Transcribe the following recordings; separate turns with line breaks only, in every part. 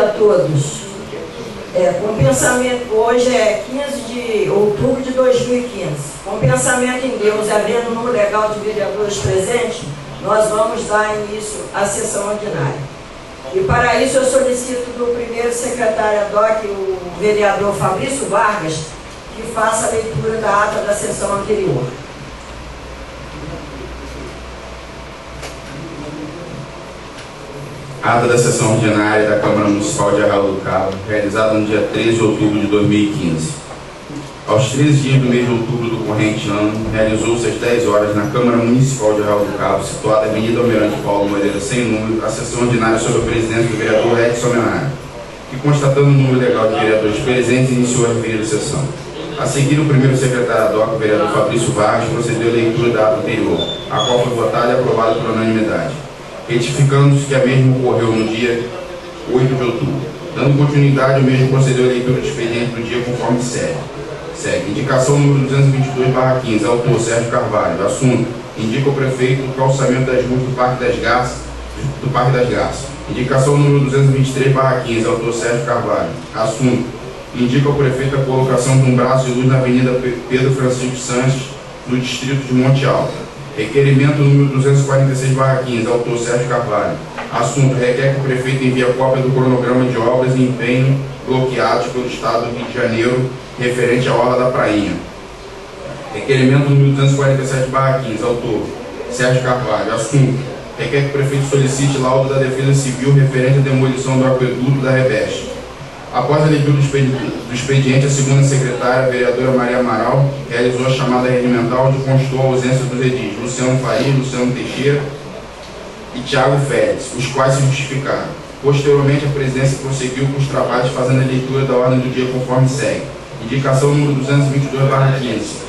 a todos. Com pensamento, hoje é 15 de outubro de 2015. Com pensamento em Deus, havendo um número legal de vereadores presentes, nós vamos dar início à sessão ordinária. E para isso eu solicito do primeiro secretário ad hoc, o vereador Fabrício Vargas, que faça a leitura da ata da sessão anterior.
Ata da sessão ordinária da Câmara Municipal de Arraial do Cabo, realizada no dia 13 de outubro de 2015. Aos 13 dias do mês de outubro do corrente ano, realizou-se às 10 horas na Câmara Municipal de Arraial do Cabo, situada na Avenida Almirante Paulo Moreira, sem número, a sessão ordinária sob a presidência do vereador Edson Menário, que, constatando o número legal de vereadores presentes, iniciou a referida sessão. A seguir, o primeiro secretário ad hoc, o vereador Fabrício Vargas, procedeu à leitura da ata anterior, a qual foi votada e aprovada por unanimidade, retificando-se que a mesma ocorreu no dia 8 de outubro. Dando continuidade, o mesmo procedeu à leitura do expediente do dia conforme segue. Indicação número 222/15, autor Sérgio Carvalho. Assunto: indica o prefeito o calçamento das ruas do Parque das Garças. Indicação número 223/15, autor Sérgio Carvalho. Assunto: indica o prefeito a colocação de um braço de luz na Avenida Pedro Francisco Sanches, no distrito de Monte Alto. Requerimento número 246/15, autor Sérgio Carvalho. Assunto: requer que o prefeito envie a cópia do cronograma de obras e empenho bloqueados pelo Estado do Rio de Janeiro, referente à Orla da Prainha. Requerimento número 247/15, autor Sérgio Carvalho. Assunto: requer que o prefeito solicite laudo da Defesa Civil referente à demolição do aqueduto da Reveste. Após a leitura do expediente, a segunda secretária, a vereadora Maria Amaral, realizou a chamada regimental, onde constou a ausência dos edis Luciano Faria, Luciano Teixeira e Tiago Félix, os quais se justificaram. Posteriormente, a presidência prosseguiu com os trabalhos, fazendo a leitura da ordem do dia conforme segue. Indicação número 222/15.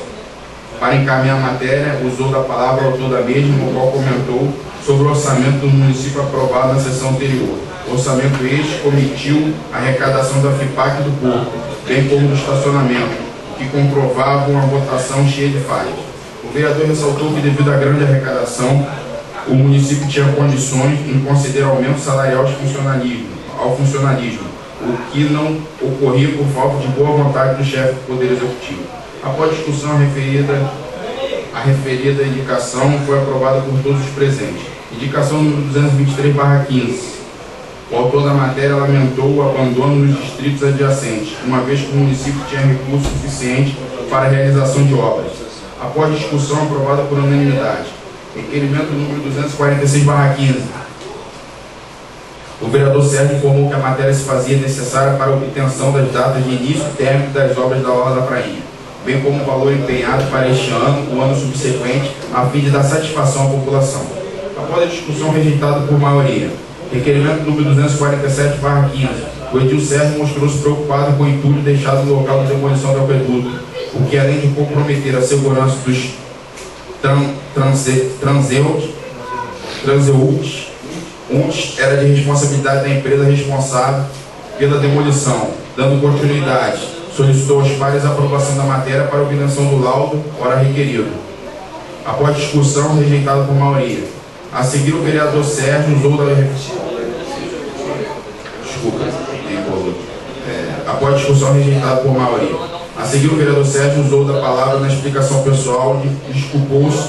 Para encaminhar a matéria, usou da palavra o autor da mesma, o qual comentou sobre o orçamento do município aprovado na sessão anterior. Orçamento este comitiu a arrecadação da FIPAC do Porto, bem como do estacionamento, que comprovavam uma votação cheia de falhas. O vereador ressaltou que, devido à grande arrecadação, o município tinha condições em conceder aumento salarial ao funcionalismo, o que não ocorria por falta de boa vontade do chefe do Poder Executivo. Após discussão, a referida indicação foi aprovada por todos os presentes. Indicação número 223/15. O autor da matéria lamentou o abandono nos distritos adjacentes, uma vez que o município tinha recurso suficiente para a realização de obras. Após discussão, aprovada por unanimidade. Requerimento número 246/15. O vereador Sérgio informou que a matéria se fazia necessária para a obtenção das datas de início e término das obras da Orla da Prainha, bem como o valor empenhado para este ano, o ano subsequente, a fim de dar satisfação à população. Após a discussão rejeitada por maioria. Requerimento número 247/15. O edil Sérgio mostrou-se preocupado com o entulho deixado no local de demolição do aqueduto, o que, além de comprometer a segurança dos transeuntes, era de responsabilidade da empresa responsável pela demolição. Dando continuidade, solicitou aos pares a aprovação da matéria para obtenção do laudo, ora requerido. Após discussão, rejeitado por maioria. A seguir, o vereador Sérgio usou da... Após discussão, rejeitado por maioria. A seguir, o vereador Sérgio usou da palavra na explicação pessoal e desculpou-se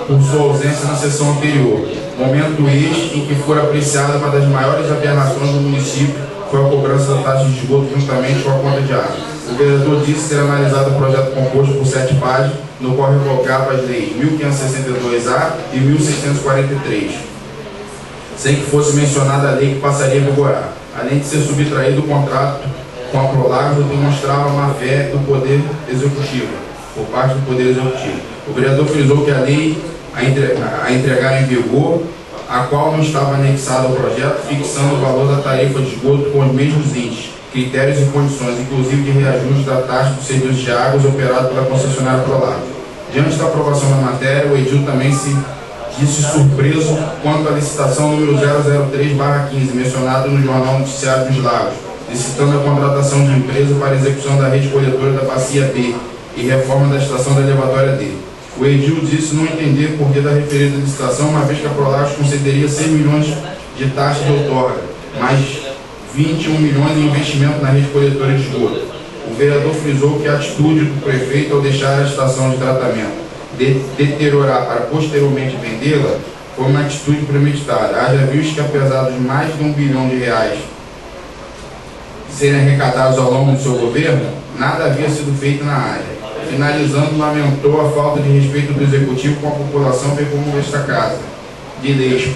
por sua ausência na sessão anterior. Momento este em que for apreciada uma das maiores aberrações do município, foi a cobrança da taxa de esgoto juntamente com a conta de água. O vereador disse ter analisado o projeto composto por 7 páginas, no qual revogava as leis 1562-A e 1643, sem que fosse mencionada a lei que passaria a vigorar. Além de ser subtraído o contrato com a Prolagos, demonstrava a má-fé do Poder Executivo, por parte do Poder Executivo. O vereador frisou que a lei a entregar em vigor, a qual não estava anexada ao projeto, fixando o valor da tarifa de esgoto com os mesmos índices, critérios e condições, inclusive de reajuste da taxa do serviço de águas operado pela concessionária Prolagos. Diante da aprovação da matéria, o edil também se disse surpreso quanto à licitação número 003/15, mencionado no Jornal Noticiário dos Lagos, licitando a contratação de empresa para execução da rede coletora da Bacia B e reforma da estação da elevatória D. O edil disse não entender por que da referida licitação, uma vez que a Prolagos concederia 6 milhões de taxa de outorga, mas 21 milhões em investimento na rede coletora de esgoto. O vereador frisou que a atitude do prefeito ao deixar a estação de tratamento deteriorar para posteriormente vendê-la foi uma atitude premeditada. Haja visto que apesar de mais de R$1 bilhão serem arrecadados ao longo do seu governo, nada havia sido feito na área. Finalizando, lamentou a falta de respeito do Executivo com a população, bem como esta casa de leis.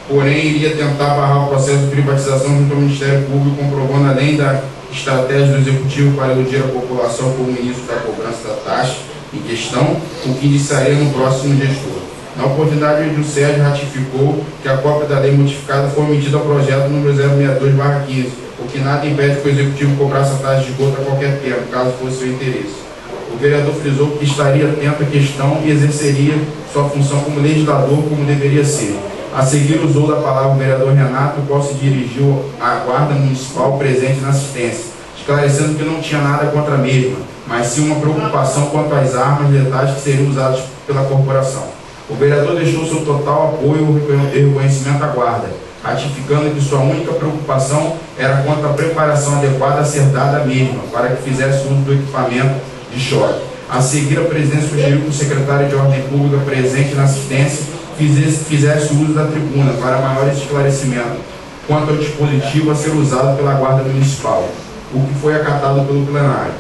Porém, iria tentar barrar o processo de privatização junto ao Ministério Público, comprovando, além da estratégia do Executivo para iludir a população como ministro da cobrança da taxa em questão, o que iniciaria no próximo gestor. Na oportunidade, o Edil Sérgio ratificou que a cópia da lei modificada foi omitida ao projeto número 062/15, o que nada impede que o Executivo cobrasse a taxa de esgoto a qualquer tempo, caso fosse seu interesse. O vereador frisou que estaria atento à questão e exerceria sua função como legislador como deveria ser. A seguir, usou da palavra o vereador Renato, o qual se dirigiu à Guarda Municipal presente na assistência, esclarecendo que não tinha nada contra a mesma, mas sim uma preocupação quanto às armas letais que seriam usadas pela corporação. O vereador deixou seu total apoio e reconhecimento à Guarda, ratificando que sua única preocupação era quanto à preparação adequada a ser dada à mesma, para que fizesse uso do equipamento de choque. A seguir, a presidência sugeriu que o secretário de Ordem Pública presente na assistência fizesse uso da tribuna para maiores esclarecimentos quanto ao dispositivo a ser usado pela Guarda Municipal, o que foi acatado pelo plenário.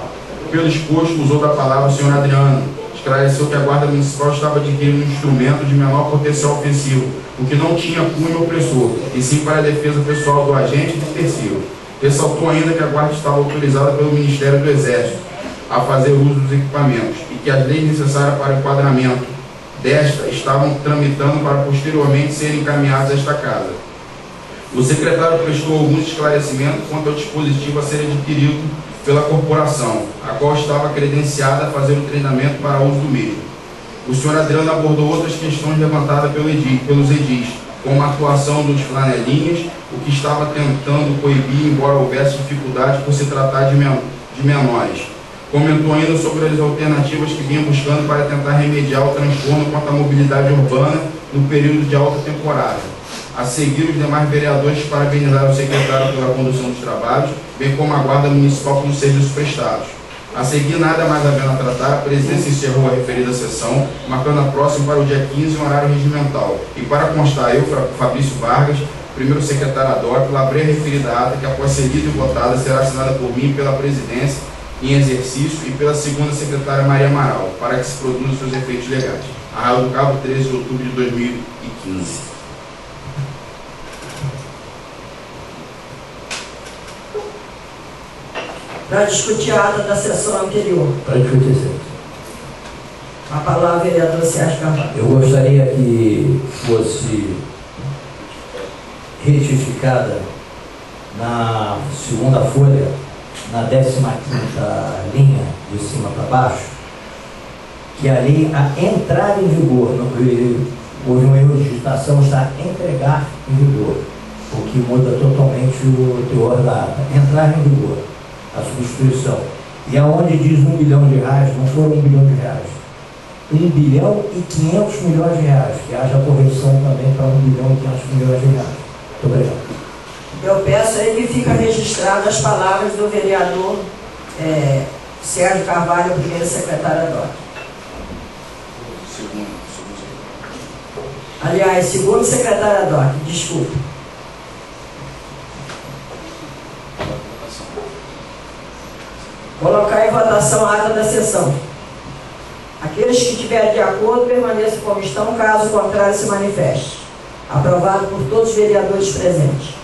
Pelo exposto, usou da palavra o senhor Adriano, esclareceu que a Guarda Municipal estava adquirindo um instrumento de menor potencial ofensivo, o que não tinha cunho opressor, e sim para a defesa pessoal do agente e de terceiro. Ressaltou ainda que a Guarda estava autorizada pelo Ministério do Exército a fazer uso dos equipamentos e que as leis necessárias para o enquadramento desta estavam tramitando para posteriormente serem encaminhadas a esta casa. O secretário prestou alguns esclarecimentos quanto ao dispositivo a ser adquirido pela corporação, a qual estava credenciada a fazer o treinamento para uso do mesmo. O senhor Adriano abordou outras questões levantadas pelos edis, como a atuação dos flanelinhas, o que estava tentando coibir, embora houvesse dificuldade por se tratar de menores. Comentou ainda sobre as alternativas que vinha buscando para tentar remediar o transtorno quanto à mobilidade urbana no período de alta temporada. A seguir, os demais vereadores parabenizaram o secretário pela condução dos trabalhos, bem como a Guarda Municipal pelos serviços prestados. A seguir, nada mais havendo a tratar, a presidência encerrou a referida sessão, marcando a próxima para o dia 15, em horário regimental. E para constar, eu, Fabrício Vargas, primeiro secretário ad hoc, lavrei a referida ata que, após ser lida e votada, será assinada por mim e pela presidência em exercício e pela segunda secretária Maria Amaral, para que se produzam seus efeitos legais. Arraial do Cabo, 13 de outubro de 2015.
Para discutir a ata da sessão anterior.
Para discutir, sim.
A palavra, vereador Sérgio Carvalho.
Eu gostaria que fosse retificada na segunda folha, na 15ª linha, de cima para baixo, que a lei a entrar em vigor, houve um erro de digitação, está entregar em vigor, o que muda totalmente o teor da ata. Entrar em vigor, a substituição. E aonde diz R$1 bilhão, não foram R$1 bilhão, R$1 bilhão e 500 milhões de reais, que haja correção também para R$1 bilhão e 500 milhões de reais. Muito obrigado.
Eu peço aí que fica registrado as palavras do vereador Sérgio Carvalho, primeiro secretário ad hoc. Aliás, segundo secretário ad hoc, desculpa. Colocar em votação a ata da sessão. Aqueles que estiverem de acordo, permaneçam como estão, caso contrário, se manifeste. Aprovado por todos os vereadores presentes.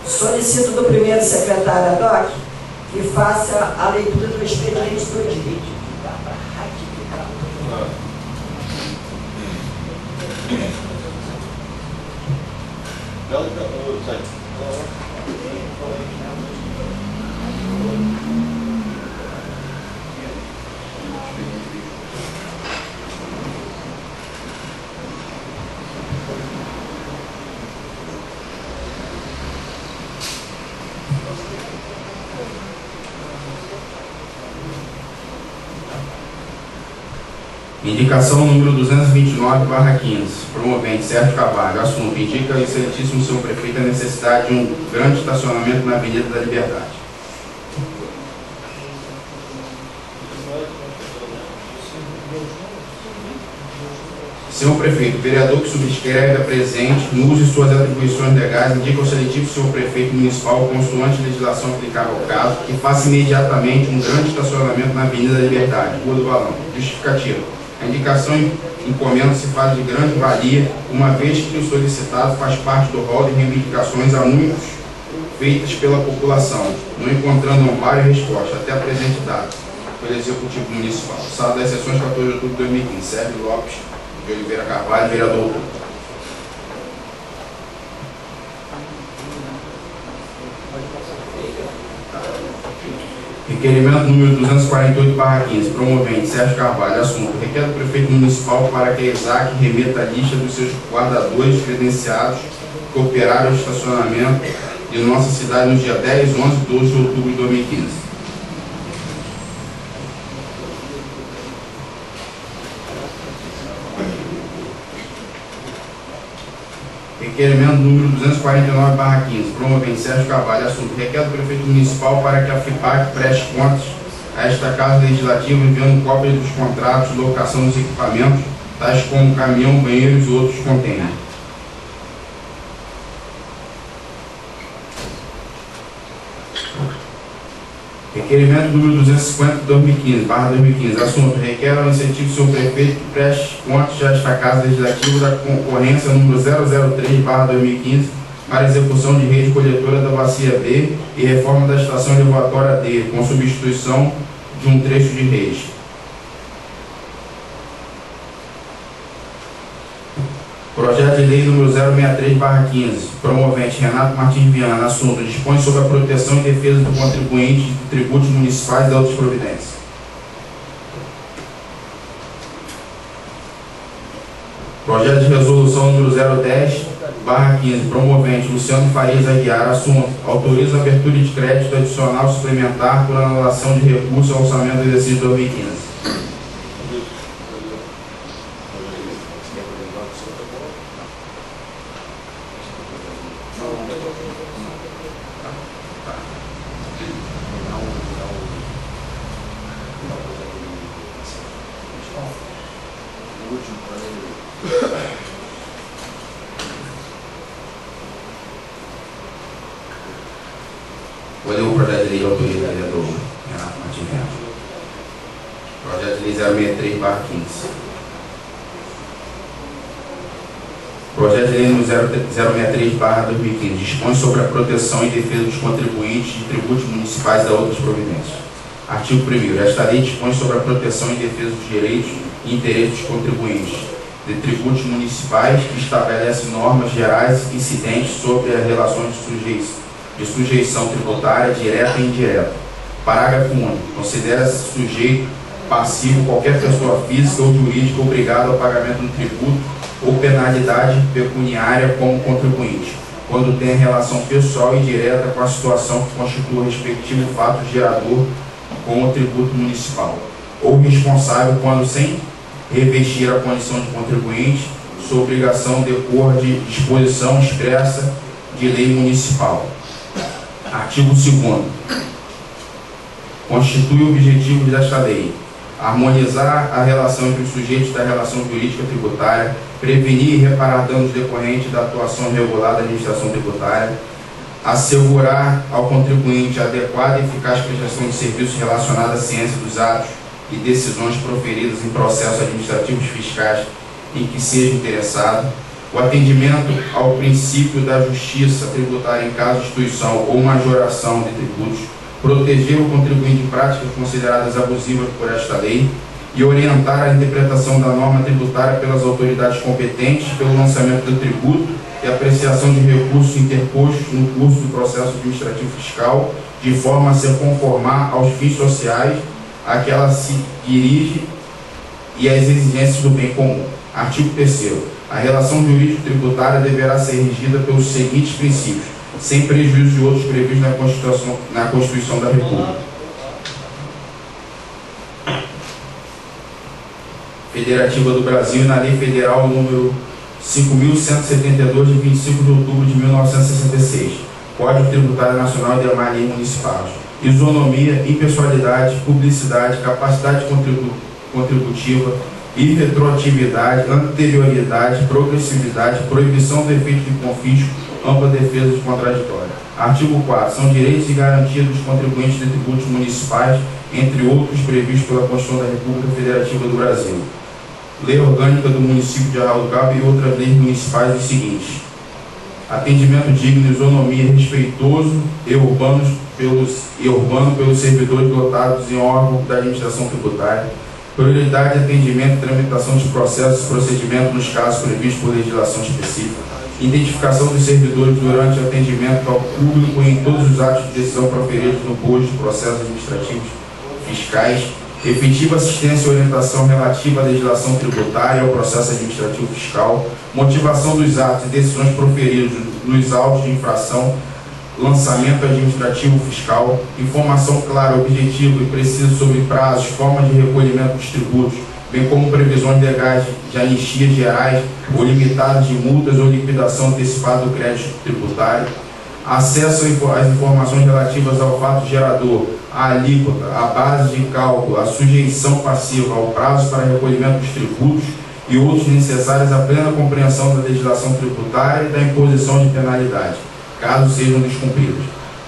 Solicito do primeiro secretário ad hoc que faça a leitura do expediente do dia.
Indicação número 229/15, promovente Sérgio Carvalho. Assunto: indica ao excelentíssimo senhor prefeito a necessidade de um grande estacionamento na Avenida da Liberdade. Senhor prefeito, o vereador que subscreve a presente, no uso de suas atribuições legais, indica ao excelentíssimo senhor prefeito municipal, consoante legislação aplicável ao caso, que faça imediatamente um grande estacionamento na Avenida da Liberdade, Rua do Balão. Justificativa: a indicação encomenda se faz de grande valia, uma vez que o solicitado faz parte do rol de reivindicações há muitos feitas pela população, não encontrando amparo e resposta até a presente data, pelo Executivo Municipal. Sala das Sessões, 14 de outubro de 2015. Sérgio Lopes de Oliveira Carvalho, vereador. Requerimento número 248/15, promovente Sérgio Carvalho. Assunto: requer do prefeito municipal para que a ESAC remeta a lista dos seus guardadores credenciados que operaram o estacionamento de nossa cidade nos dias 10, 11 e 12 de outubro de 2015. Requerimento número 249/15, promovente Sérgio Carvalho. Assunto: requer do prefeito municipal para que a FIPAC preste contas a esta Casa Legislativa, enviando cópias dos contratos de locação dos equipamentos, tais como caminhão, banheiros e outros contêineres. Requerimento número 250/2015. Assunto: requer ao incentivo do senhor prefeito que preste contas a esta Casa Legislativa da concorrência número 003/2015 para execução de rede coletora da Bacia B e reforma da estação elevatória D, com substituição de um trecho de rede. Projeto de lei número 063/15, promovente Renato Martins Viana. Assunto: dispõe sobre a proteção e defesa do contribuinte de tributos municipais e de outras providências. Projeto de resolução número 010/15, promovente Luciano Farias Aguiar. Assunto: autoriza a abertura de crédito adicional suplementar por anulação de recurso ao orçamento do exercício 2015. Vou ler o projeto de lei de autoria do vereador Renato Martins Viana. Projeto de lei 063/15. Projeto de lei número 063/2015 dispõe sobre a proteção e defesa dos contribuintes de tributos municipais e de outras providências. Artigo 1º. Esta lei dispõe sobre a proteção e defesa dos direitos e interesses dos contribuintes de tributos municipais e estabelece normas gerais incidentes sobre as relações de sujeição tributária direta e indireta. Parágrafo único. Considera-se sujeito passivo qualquer pessoa física ou jurídica obrigada ao pagamento do tributo ou penalidade pecuniária como contribuinte, quando tem relação pessoal e direta com a situação que constitua o respectivo fato gerador com o tributo municipal, ou responsável quando, sem revestir a condição de contribuinte, sua obrigação decorra de disposição expressa de lei municipal. Artigo 2º. Constitui o objetivo desta lei: harmonizar a relação entre os sujeitos da relação jurídica tributária, prevenir e reparar danos decorrentes da atuação regular da administração tributária, assegurar ao contribuinte a adequada e eficaz prestação de serviços relacionados à ciência dos atos e decisões proferidas em processos administrativos fiscais em que seja interessado, o atendimento ao princípio da justiça tributária em caso de instituição ou majoração de tributos, proteger o contribuinte de práticas consideradas abusivas por esta lei e orientar a interpretação da norma tributária pelas autoridades competentes pelo lançamento do tributo e apreciação de recursos interpostos no curso do processo administrativo fiscal, de forma a se conformar aos fins sociais a que ela se dirige e às exigências do bem comum. Artigo 3º. A relação jurídico-tributária deverá ser regida pelos seguintes princípios, sem prejuízo de outros previstos na Constituição da República. Federativa do Brasil e na Lei Federal número 5.172, de 25 de outubro de 1966, Código Tributário Nacional e demais leis municipais. Isonomia, impessoalidade, publicidade, capacidade contributiva, irretroatividade, anterioridade, progressividade, proibição do efeito de confisco, ampla defesa de contraditório. Artigo 4. São direitos e garantias dos contribuintes de tributos municipais, entre outros previstos pela Constituição da República Federativa do Brasil, Lei Orgânica do Município de Arraial do Cabo e outras leis municipais os seguintes: atendimento digno, isonomia, respeitoso e urbano pelos servidores dotados em órgão da administração tributária, prioridade de atendimento e tramitação de processos e procedimentos nos casos previstos por legislação específica, identificação dos servidores durante o atendimento ao público e em todos os atos de decisão proferidos no bojo de processos administrativos fiscais, efetiva assistência e orientação relativa à legislação tributária e ao processo administrativo fiscal, motivação dos atos e decisões proferidos nos autos de infração, lançamento administrativo fiscal, informação clara, objetiva e precisa sobre prazos, formas de recolhimento dos tributos, bem como previsões legais de anistias gerais ou limitadas de multas ou liquidação antecipada do crédito tributário, acesso às informações relativas ao fato gerador, à alíquota, à base de cálculo, à sujeição passiva, ao prazo para recolhimento dos tributos e outros necessários à plena compreensão da legislação tributária e da imposição de penalidade, caso sejam descumpridas.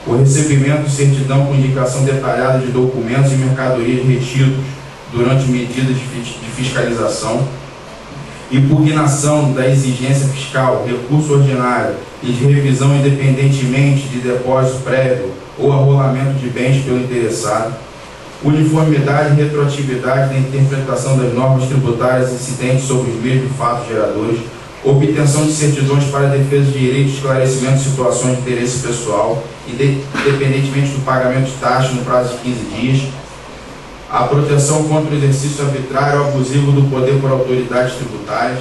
O recebimento de certidão com indicação detalhada de documentos e mercadorias retidos durante medidas de fiscalização, impugnação da exigência fiscal, recurso ordinário e de revisão independentemente de depósito prévio ou arrolamento de bens pelo interessado, uniformidade e retroatividade na interpretação das normas tributárias incidentes sobre os mesmos fatos geradores, obtenção de certidões para defesa de direitos, esclarecimento de situações de interesse pessoal, independentemente do pagamento de taxa no prazo de 15 dias, a proteção contra o exercício arbitrário ou abusivo do poder por autoridades tributárias,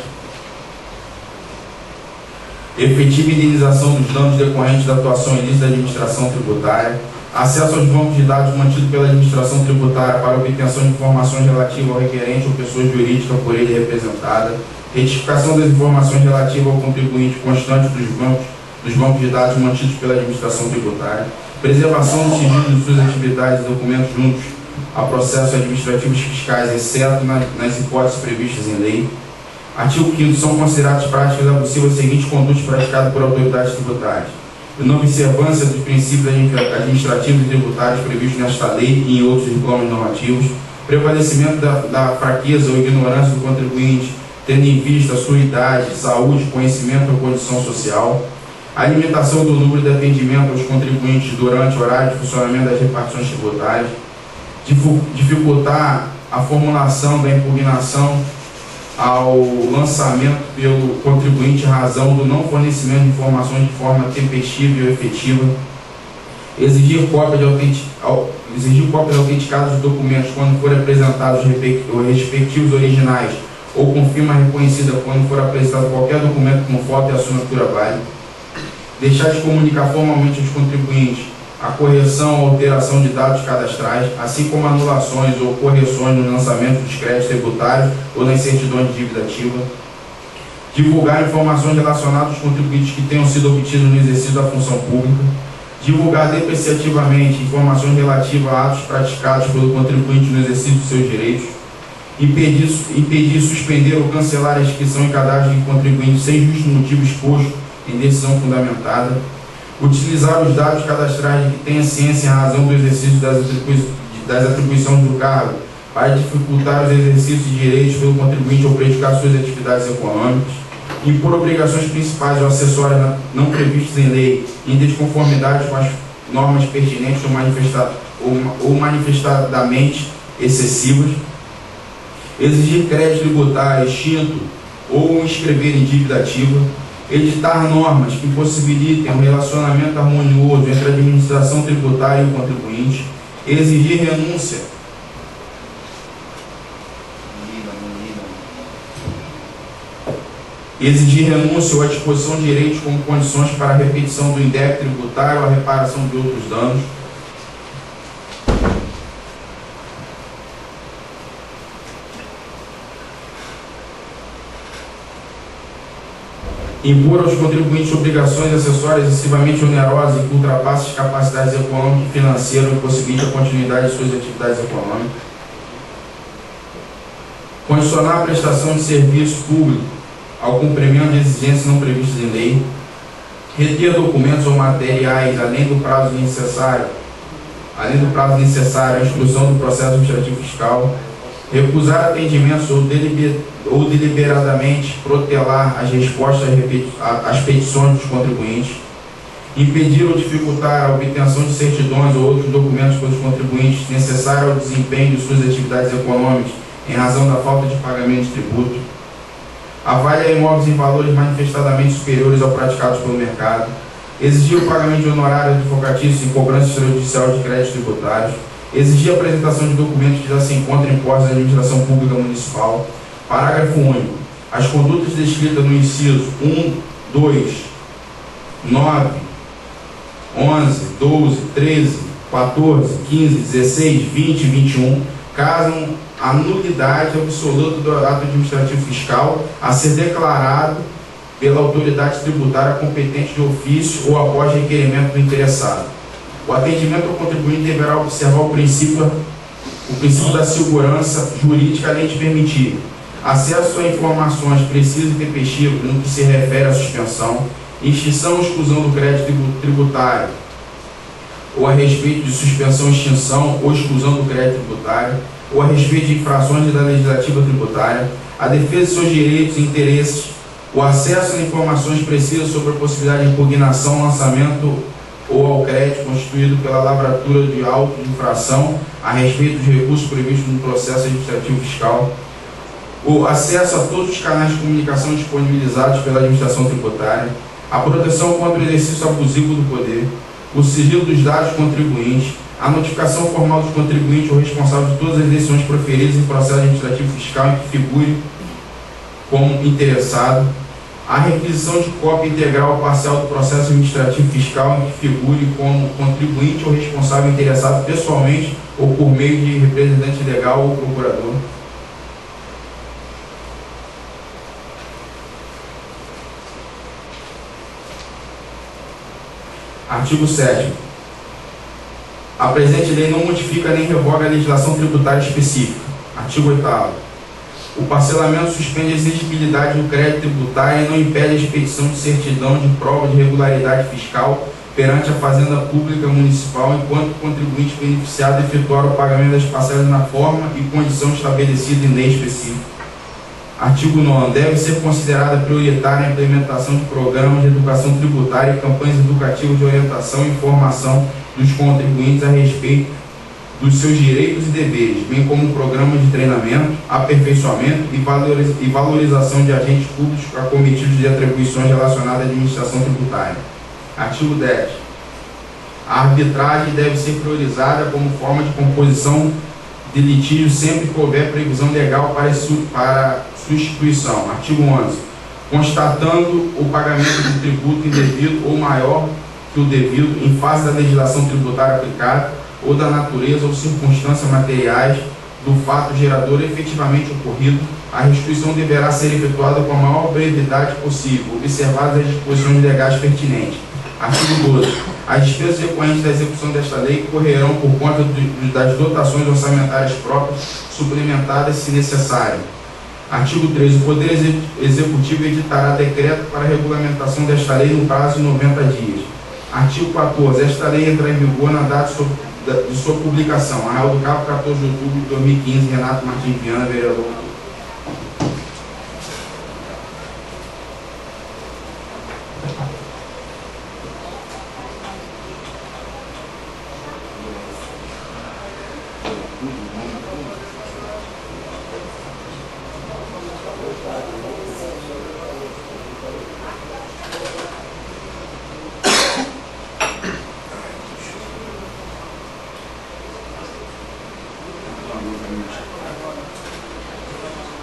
efetiva indenização dos danos decorrentes da atuação ilícita da administração tributária, acesso aos bancos de dados mantidos pela administração tributária para obtenção de informações relativas ao requerente ou pessoa jurídica por ele representada, retificação das informações relativas ao contribuinte constante dos bancos de dados mantidos pela administração tributária, preservação do sigilo de suas atividades e documentos juntos a processos administrativos fiscais, exceto nas hipóteses previstas em lei. Artigo 5º. São consideradas práticas abusivas as seguintes condutas praticadas por autoridades tributárias: inobservância dos princípios administrativos e tributários previstos nesta lei e em outros diplomas normativos, prevalecimento da fraqueza ou ignorância do contribuinte, tendo em vista a sua idade, saúde, conhecimento ou condição social, a limitação do número de atendimento aos contribuintes durante o horário de funcionamento das repartições tributárias, dificultar a formulação da impugnação ao lançamento pelo contribuinte em razão do não fornecimento de informações de forma tempestiva e efetiva, exigir cópia autenticada dos documentos quando forem apresentados os respectivos originais ou com firma reconhecida quando for apresentado qualquer documento com foto e assinatura válida, deixar de comunicar formalmente aos contribuintes a correção ou alteração de dados cadastrais, assim como anulações ou correções no lançamento dos créditos tributários ou nas certidões de dívida ativa, divulgar informações relacionadas aos contribuintes que tenham sido obtidos no exercício da função pública, divulgar depreciativamente informações relativas a atos praticados pelo contribuinte no exercício de seus direitos, impedir, suspender ou cancelar a inscrição em cadastro de contribuinte sem justo motivo exposto em decisão fundamentada, utilizar os dados cadastrais de que tenha ciência em razão do exercício das atribuições do cargo para dificultar os exercícios de direitos pelo contribuinte ou prejudicar suas atividades econômicas, impor obrigações principais ou acessórias não previstas em lei em desconformidade com as normas pertinentes ou manifestadamente excessivas, exigir crédito tributário extinto ou inscrever em dívida ativa, editar normas que possibilitem um relacionamento harmonioso entre a administração tributária e o contribuinte, exigir renúncia ou a disposição de direitos como condições para a repetição do indébito tributário ou a reparação de outros danos, impor aos contribuintes obrigações acessórias excessivamente onerosas e que ultrapassem as capacidades econômicas e financeiras e possibilite a continuidade de suas atividades econômicas, condicionar a prestação de serviço público ao cumprimento de exigências não previstas em lei, reter documentos ou materiais além do prazo necessário à instrução do processo administrativo fiscal, recusar atendimentos ou deliberadamente protelar as respostas às petições dos contribuintes, impedir ou dificultar a obtenção de certidões ou outros documentos pelos contribuintes necessários ao desempenho de suas atividades econômicas em razão da falta de pagamento de tributo, avaliar imóveis em valores manifestadamente superiores ao praticados pelo mercado, exigir o pagamento de honorários advocatícios em cobrança extrajudicial de créditos tributários, exigir a apresentação de documentos que já se encontram impostos à administração pública municipal. Parágrafo único. As condutas descritas no inciso 1, 2, 9, 11, 12, 13, 14, 15, 16, 20 e 21 causam a nulidade absoluta do ato administrativo fiscal a ser declarado pela autoridade tributária competente de ofício ou após requerimento do interessado. O atendimento ao contribuinte deverá observar o princípio da segurança jurídica, além de permitir acesso a informações precisas e tempestivas no que se refere à suspensão, extinção ou exclusão do crédito tributário, ou a respeito de suspensão, extinção ou exclusão do crédito tributário, ou a respeito de infrações da legislativa tributária, a defesa de seus direitos e interesses, o acesso a informações precisas sobre a possibilidade de impugnação, lançamento ou ao crédito constituído pela lavratura de auto de infração a respeito dos recursos previstos no processo administrativo fiscal, o acesso a todos os canais de comunicação disponibilizados pela administração tributária, a proteção contra o exercício abusivo do poder, o sigilo dos dados contribuintes, a notificação formal dos contribuintes ou responsável de todas as decisões proferidas em processo administrativo fiscal em que figure como interessado, a requisição de cópia integral ou parcial do processo administrativo fiscal em que figure como contribuinte ou responsável interessado pessoalmente ou por meio de representante legal ou procurador. Artigo 7º. A presente lei não modifica nem revoga a legislação tributária específica. Artigo 8º. O parcelamento suspende a exigibilidade do crédito tributário e não impede a expedição de certidão de prova de regularidade fiscal perante a Fazenda Pública Municipal enquanto o contribuinte beneficiado efetuar o pagamento das parcelas na forma e condição estabelecida em lei específica. Artigo 9º. Deve ser considerada prioritária a implementação de programas de educação tributária e campanhas educativas de orientação e informação dos contribuintes a respeito dos seus direitos e deveres, bem como programas de treinamento, aperfeiçoamento e valorização de agentes públicos acometidos de atribuições relacionadas à administração tributária. Artigo 10. A arbitragem deve ser priorizada como forma de composição de litígio sempre que houver previsão legal para sua instituição. Artigo 11. Constatando o pagamento de tributo indevido ou maior que o devido em face da legislação tributária aplicada ou da natureza ou circunstâncias materiais do fato gerador efetivamente ocorrido, a restituição deverá ser efetuada com a maior brevidade possível, observadas as disposições legais pertinentes. Artigo 12. As despesas decorrentes da execução desta lei correrão por conta das dotações orçamentárias próprias, suplementadas se necessário. Artigo 13. O Poder Executivo editará decreto para a regulamentação desta lei no prazo de 90 dias. Artigo 14. Esta lei entra em vigor na data de sua publicação. Arraial do Cabo, 14 de outubro de 2015. Renato Martins Viana, vereador.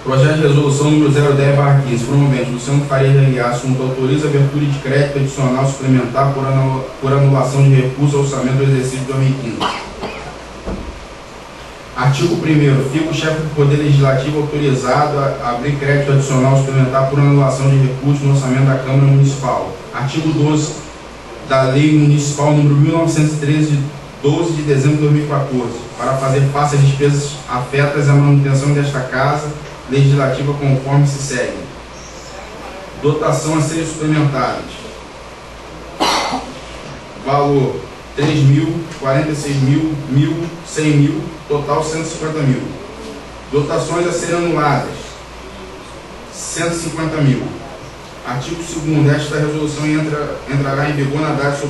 Projeto de resolução número 010/15, promovente Luciano Faria Aguiar, assunto autoriza a abertura de crédito adicional suplementar por anulação de recurso ao orçamento do exercício de 2015. Artigo 1º. Fica o chefe do Poder Legislativo autorizado a abrir crédito adicional suplementar por anulação de recursos no orçamento da Câmara Municipal. Artigo 12 da Lei Municipal número 1913, de 12 de dezembro de 2014, para fazer face às despesas afetas à manutenção desta Casa Legislativa conforme se segue. Dotação a serem suplementadas. Valor 3 mil, 46 mil, 1.000, 100 mil, total 150 mil. Dotações a serem anuladas, 150 mil. Artigo 2º. Esta resolução entrará em vigor na data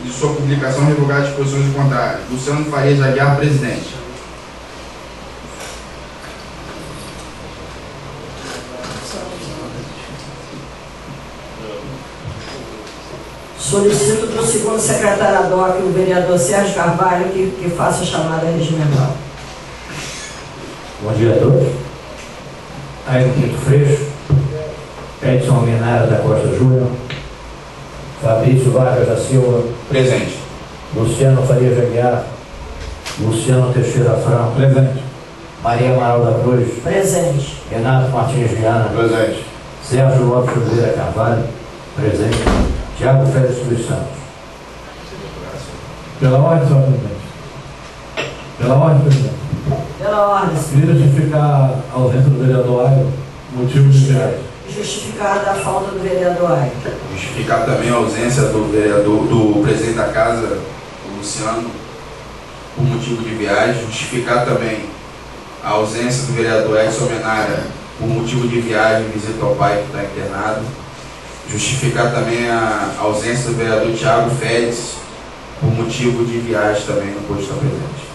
de sua publicação, revogadas disposições contrárias. Luciano Farias de Aguiar, presidente.
Solicito para o segundo secretário ad hoc, o vereador Sérgio Carvalho, que faça a chamada regimental.
Bom dia a todos. Ayrton Pinto Freixo, Edson Almenara da Costa Júnior, Fabrício Vargas da Silva,
Presente.
Luciano Farias de Aguiar, Luciano Teixeira Franco, presente. Maria Amaral da Cruz,
Presente.
Renato Martins Viana,
Presente.
Sérgio Lopes Oliveira Carvalho, presente. Tiago Félix dos Santos.
Pela ordem, senhor presidente. Pela ordem, presidente.
Pela ordem, senhor.
Queria justificar a ausência do vereador Ayrton, motivo de viagem.
Justificada a falta do vereador Ayrton.
Justificar também a ausência do presidente da Casa, o Luciano, por motivo de viagem. Justificar também a ausência do vereador Edson Almenara, por motivo de viagem, visita ao pai que está internado. Justificar também a ausência do vereador Tiago Félix, por motivo de viagem também, não pôde estar presente.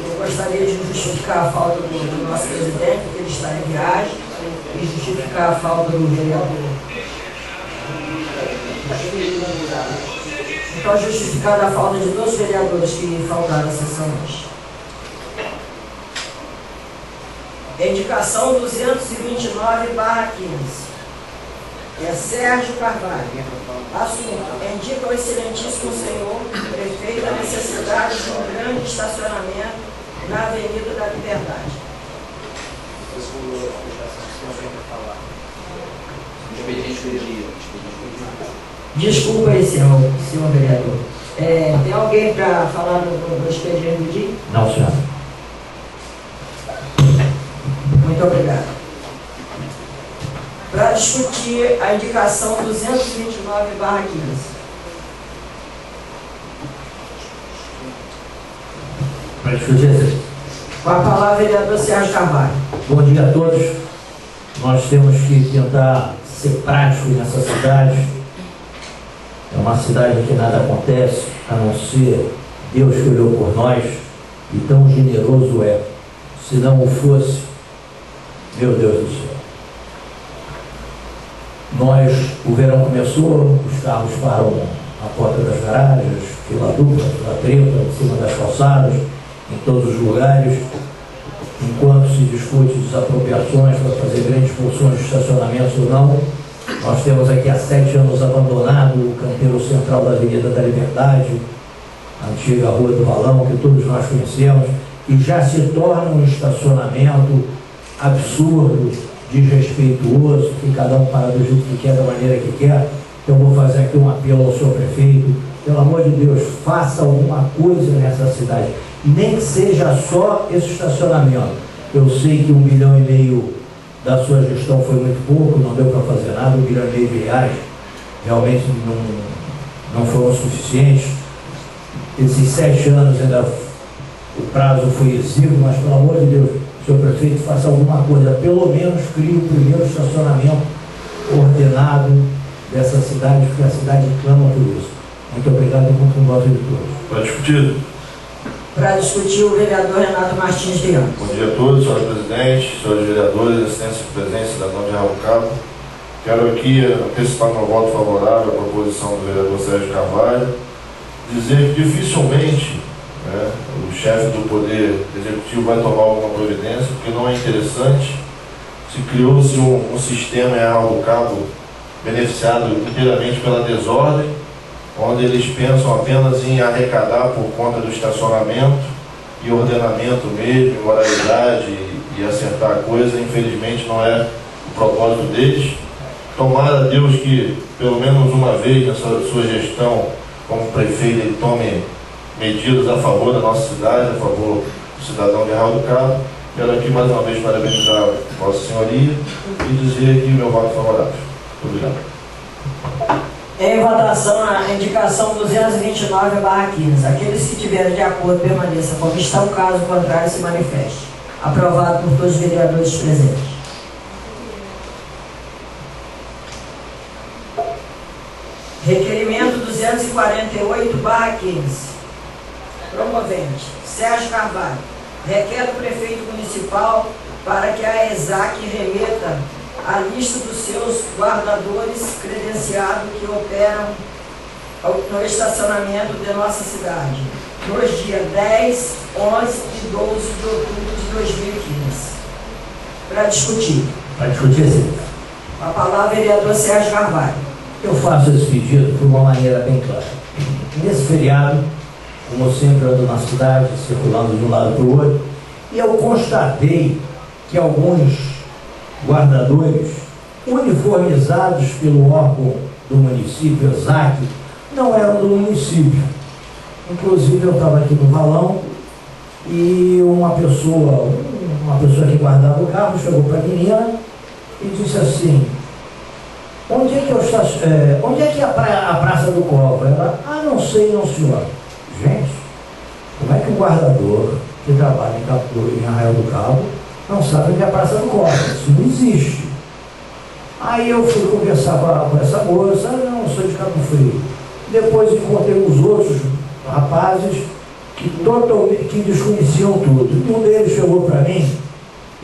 Eu gostaria de justificar a falta do nosso presidente, que ele está em viagem, e justificar a falta do vereador. Então, justificada a falta de 2 vereadores que faltaram à sessão hoje. Indicação 229/15. É Sérgio Carvalho. Assunto: indica ao excelentíssimo senhor prefeito a necessidade de um grande estacionamento na Avenida da Liberdade. Desculpa aí, senhor vereador. Tem alguém para falar do expediente do dia?
Não, senhor.
Muito obrigado. Para discutir a indicação 229/15.
Para discutir,
Com a palavra, vereador Sérgio Carvalho.
bom dia a todos. Nós temos que tentar ser práticos nessa cidade. É uma cidade em que nada acontece, a não ser Deus que olhou por nós, e tão generoso é. Se não o fosse, meu Deus do céu. O verão começou, os carros param à porta das garagens, fila dupla, fila tripla, em cima das calçadas, em todos os lugares, enquanto se discute desapropriações para fazer grandes funções de estacionamento ou não. Nós temos aqui há 7 anos abandonado o canteiro central da Avenida da Liberdade, a antiga Rua do Valão, que todos nós conhecemos, e já se torna um estacionamento absurdo, desrespeituoso, que cada um para do jeito que quer, da maneira que quer. Então eu vou fazer aqui um apelo ao senhor prefeito: pelo amor de Deus, faça alguma coisa nessa cidade, nem que seja só esse estacionamento. Eu sei que R$1,5 milhão da sua gestão foi muito pouco, não deu para fazer nada. R$1,5 milhão realmente não foram suficientes. Esses 7 anos ainda o prazo foi exíguo, mas pelo amor de Deus, senhor prefeito, faça alguma coisa, pelo menos crie o primeiro estacionamento ordenado dessa cidade, porque a cidade clama por isso. Muito obrigado e muito voto de todos.
Para discutir.
Para discutir, o vereador Renato Martins Viana.
Bom dia a todos, senhor presidente, senhores vereadores, assistência e presença da Câmara de Arraial do Cabo. Quero aqui antecipar meu voto favorável à proposição do vereador Sérgio Carvalho, dizer que dificilmente o chefe do Poder Executivo vai tomar alguma providência, porque não é interessante. Se criou-se um sistema em Arraial do Cabo beneficiado inteiramente pela desordem, onde eles pensam apenas em arrecadar por conta do estacionamento e ordenamento mesmo, moralidade e acertar a coisa, infelizmente não é o propósito deles. Tomara Deus que, pelo menos uma vez na sua gestão como prefeito, ele tome medidas a favor da nossa cidade, a favor do cidadão de Arraial do Cabo. Quero aqui mais uma vez parabenizar Vossa Senhoria e dizer aqui o meu voto favorável. Muito obrigado.
Em votação, a indicação 229/15. Aqueles que tiverem de acordo permaneçam como estão, caso contrário se manifeste. Aprovado por todos os vereadores presentes. Requerimento 248/15. Promovente Sérgio Carvalho. Requer do prefeito municipal para que a ESAC remeta a lista dos seus guardadores credenciados que operam no estacionamento de nossa cidade, nos dias 10, 11 e 12 de outubro de 2015. Para discutir.
Para discutir, sim.
A palavra, vereador Sérgio Carvalho.
Eu faço esse pedido de uma maneira bem clara. Nesse feriado, como eu sempre ando na cidade, circulando de um lado para o outro, e eu constatei que alguns guardadores uniformizados pelo órgão do município, ESAC, não eram do município. Inclusive eu estava aqui no valão e uma pessoa que guardava o carro chegou para a menina e disse assim: onde é que onde é que é a Praça do Cova? Ela, não sei não, senhor. Gente, como é que um guardador que trabalha em Arraial do Cabo não sabe onde é a Praça do Cova? Isso não existe. Aí eu fui conversar com essa moça, não sou de Cabo Frio. Depois encontrei os outros rapazes que desconheciam tudo. E um deles chegou para mim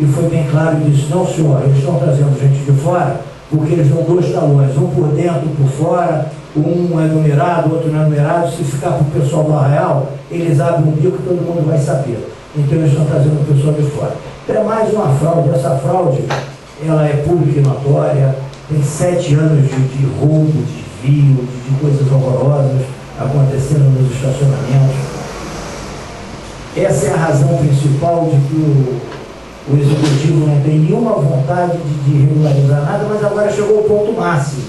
e foi bem claro e disse: não, senhor, eles estão trazendo gente de fora porque eles dão 2 talões, um por dentro, um por fora, um é numerado, o outro não é numerado. Se ficar para o pessoal do Arraial, eles abrem um bico e todo mundo vai saber. Então eles estão trazendo o pessoal de fora. É mais uma fraude. Essa fraude, ela é pública e notória, tem 7 anos de roubo, de desvio, de coisas horrorosas acontecendo nos estacionamentos. Essa é a razão principal de que o executivo não tem nenhuma vontade de regularizar nada, mas agora chegou ao ponto máximo: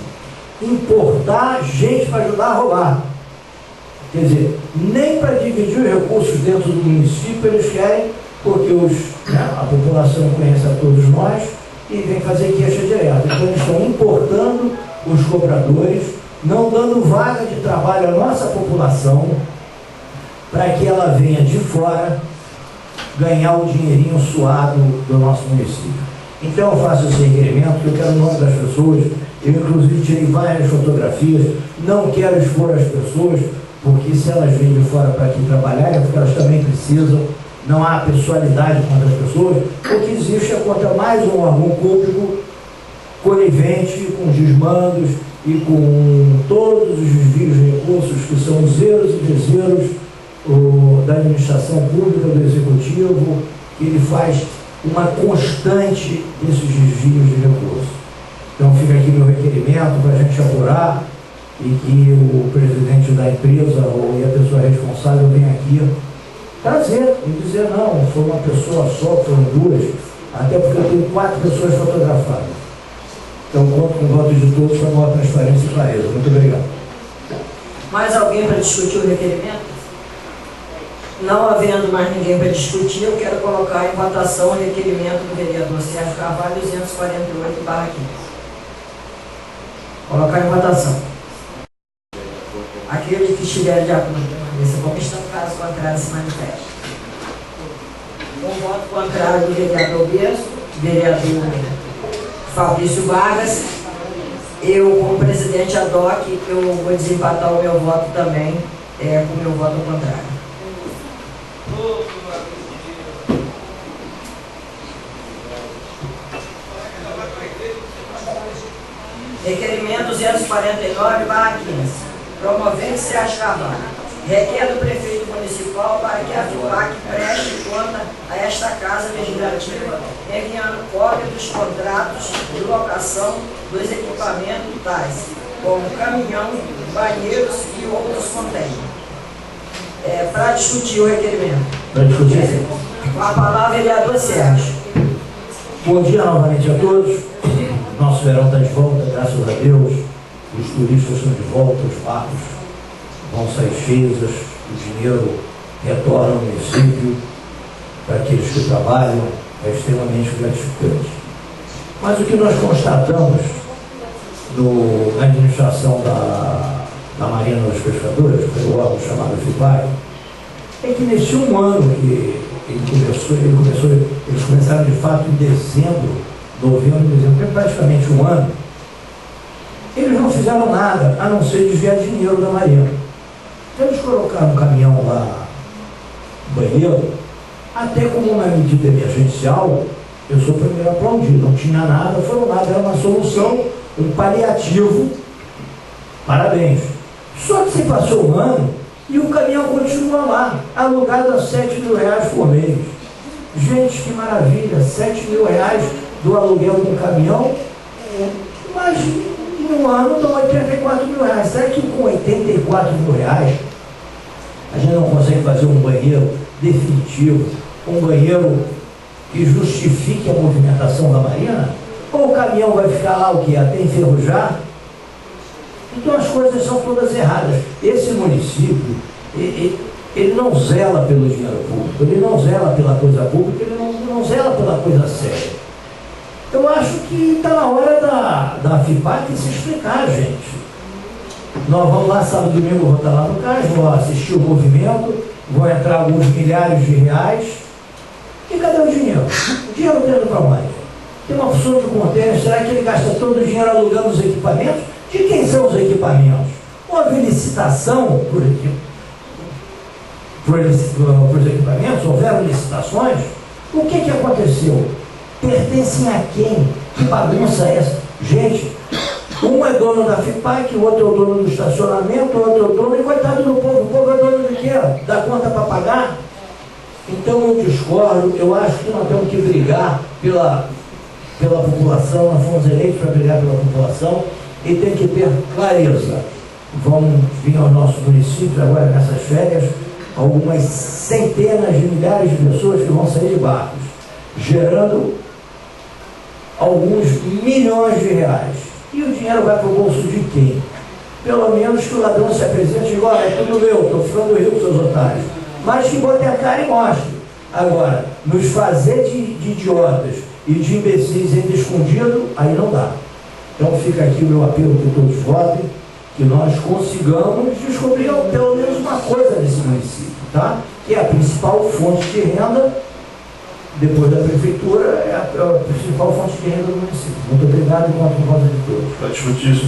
importar gente para ajudar a roubar. Quer dizer, nem para dividir os recursos dentro do município eles querem, porque a população conhece a todos nós e vem fazer queixa direta. Então eles estão importando os cobradores, não dando vaga de trabalho à nossa população, para que ela venha de fora ganhar o dinheirinho suado do nosso município. Então eu faço esse requerimento, que eu quero o nome das pessoas. Eu inclusive tirei várias fotografias, não quero expor as pessoas, porque se elas vêm de fora para aqui trabalhar, é porque elas também precisam. Não há pessoalidade contra as pessoas. O que existe é contra mais um órgão público conivente com desmandos e com todos os desvios de recursos que são zeros e deszeros da administração pública, do executivo. Ele faz uma constante desses desvios de recursos. Então fica aqui meu requerimento para a gente apurar e que o presidente da empresa ou a pessoa responsável venha aqui trazer e dizer: não, foi uma pessoa só, foram 2, até porque eu tenho 4 pessoas fotografadas. Então conto com o voto de todos para maior transparência e clareza. Muito obrigado.
Mais alguém para discutir o requerimento? Não havendo mais ninguém para discutir, eu quero colocar em votação o requerimento do vereador Sérgio Carvalho 248/15. Colocar em votação. Aqueles que estiverem de acordo, permaneçam como estão, caso contrário se manifeste. Com voto contrário do vereador Besso, vereador Fabrício Vargas, eu, como presidente ad hoc, eu vou desempatar o meu voto também, com o meu voto contrário. Requerimento 249/15. Promovente Sérgio Carvalho. Requer do prefeito municipal para que a FIPAC preste conta a esta Casa Legislativa, enviando cópia dos contratos de locação dos equipamentos tais, como caminhão, banheiros e outros contêineres. Para discutir o requerimento.
Para discutir assim.
Com a palavra, vereador Sérgio.
Bom dia novamente a todos. Nosso verão está de volta, graças a Deus. Os turistas estão de volta, os barcos vão sair cheios, o dinheiro retorna ao município para aqueles que trabalham, é extremamente gratificante. Mas o que nós constatamos na administração da Marinha dos Pescadores, pelo órgão chamado FIPAC, é que nesse um ano que eles começaram de fato em dezembro, novembro, dezembro, praticamente um ano, eles não fizeram nada a não ser desviar dinheiro da Marinha. Então eles colocaram um caminhão lá no banheiro, até como uma medida emergencial. Eu sou o primeiro a aplaudir, não tinha nada, foram nada, era uma solução, um paliativo, parabéns. Só que se passou um ano e o caminhão continua lá, alugado a R$7.000 por mês. Gente, que maravilha, R$7.000 do aluguel de um caminhão, mas em um ano dão R$84.000. Será que com R$84.000 a gente não consegue fazer um banheiro definitivo, um banheiro que justifique a movimentação da Marinha? Ou o caminhão vai ficar lá o quê? Até enferrujar? Então as coisas são todas erradas. Esse município, ele não zela pelo dinheiro público, ele não zela pela coisa pública, ele não zela pela coisa séria. Eu acho que está na hora da FIPAC se explicar, gente. Nós vamos lá sábado e domingo, vou estar lá no CAS, vou assistir o movimento, vão entrar alguns milhares de reais. E cadê o dinheiro? O dinheiro está indo para onde? Tem uma função de contêiner, será que ele gasta todo o dinheiro alugando os equipamentos? De quem são os equipamentos? Houve licitação por os equipamentos? Houveram licitações? O que aconteceu? Pertencem a quem? Que bagunça é essa? Gente, um é dono da FIPAC, o outro é o dono do estacionamento, o outro é o dono, e coitado do povo. O povo é dono de quê? Dá conta para pagar? Então eu discordo, eu acho que nós temos que brigar pela população, nós fomos eleitos para brigar pela população e tem que ter clareza. Vão vir ao nosso município agora nessas férias algumas centenas de milhares de pessoas que vão sair de barcos, gerando alguns milhões de reais. E o dinheiro vai para o bolso de quem? Pelo menos que o ladrão se apresente e diga: olha, é tudo meu, estou ficando rico, seus otários. Mas que bote a cara e mostre. Agora, nos fazer de idiotas e de imbecis ainda escondido, aí não dá. Então fica aqui o meu apelo que todos votem, que nós consigamos descobrir pelo menos uma coisa nesse município, tá? Que é a principal fonte de renda, depois da prefeitura, é a principal fonte de renda do município. Muito obrigado e conto com a voz de todos.
Para discutir isso,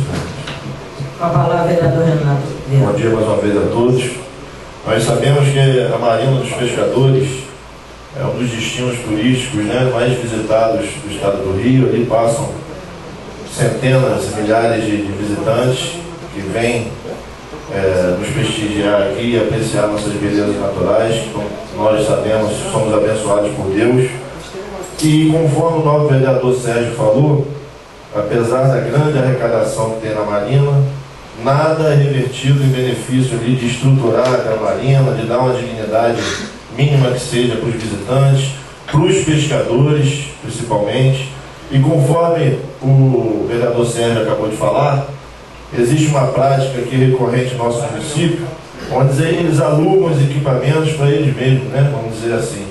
Com a palavra, vereador Renato.
bom dia mais uma vez a todos. Nós sabemos que a Marina dos Pescadores é um dos destinos turísticos, né, mais visitados do estado do Rio. Ali passam centenas e milhares de visitantes que vêm nos prestigiar aqui e apreciar nossas belezas naturais. Como nós sabemos, somos abençoados por Deus. E conforme o novo vereador Sérgio falou, apesar da grande arrecadação que tem na Marina, nada é revertido em benefício ali de estruturar a Marina, de dar uma dignidade mínima que seja para os visitantes, para os pescadores, principalmente. E conforme o vereador Sérgio acabou de falar, existe uma prática aqui recorrente no nosso município, onde eles alugam os equipamentos para eles mesmos, né? Vamos dizer assim.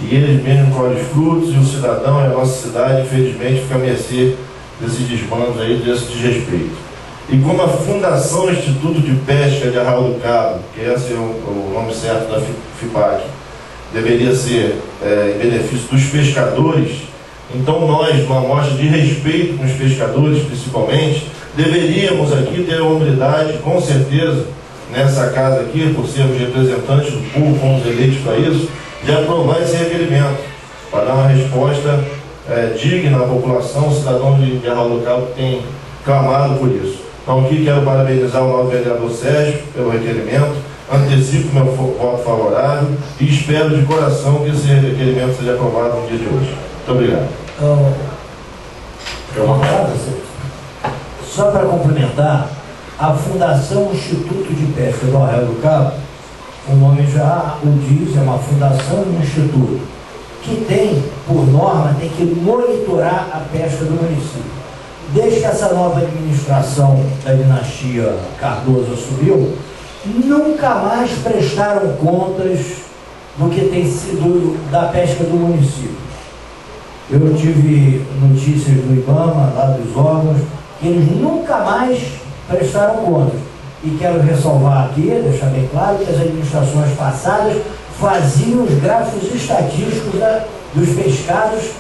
E eles mesmos colhem os frutos, e o cidadão e a nossa cidade, infelizmente, fica a mercê desses desmandos aí, desse desrespeito. E como a Fundação Instituto de Pesca de Arraial do Cabo, que esse é o nome certo da FIPAC, deveria ser em benefício dos pescadores, então nós, numa mostra de respeito com os pescadores, principalmente, deveríamos aqui ter a humildade, com certeza, nessa casa aqui, por sermos representantes do povo, fomos eleitos para isso, de aprovar esse requerimento, para dar uma resposta digna à população, o cidadão de Arraial do Cabo que tem clamado por isso. Então aqui quero parabenizar o novo vereador Sérgio pelo requerimento, antecipo meu voto favorável e espero de coração que esse requerimento seja aprovado no dia de hoje. Muito obrigado.
Só para complementar, a Fundação Instituto de Pesca do Arraial do Cabo o nome já o diz, é uma fundação e um instituto, que tem, por norma, tem que monitorar a pesca do município. Desde que essa nova administração da dinastia Cardoso assumiu, nunca mais prestaram contas do que tem sido da pesca do município. Eu tive notícias do IBAMA, lá dos órgãos, que eles nunca mais prestaram contas. E quero ressalvar aqui, deixar bem claro, que as administrações passadas faziam os gráficos estatísticos dos pescados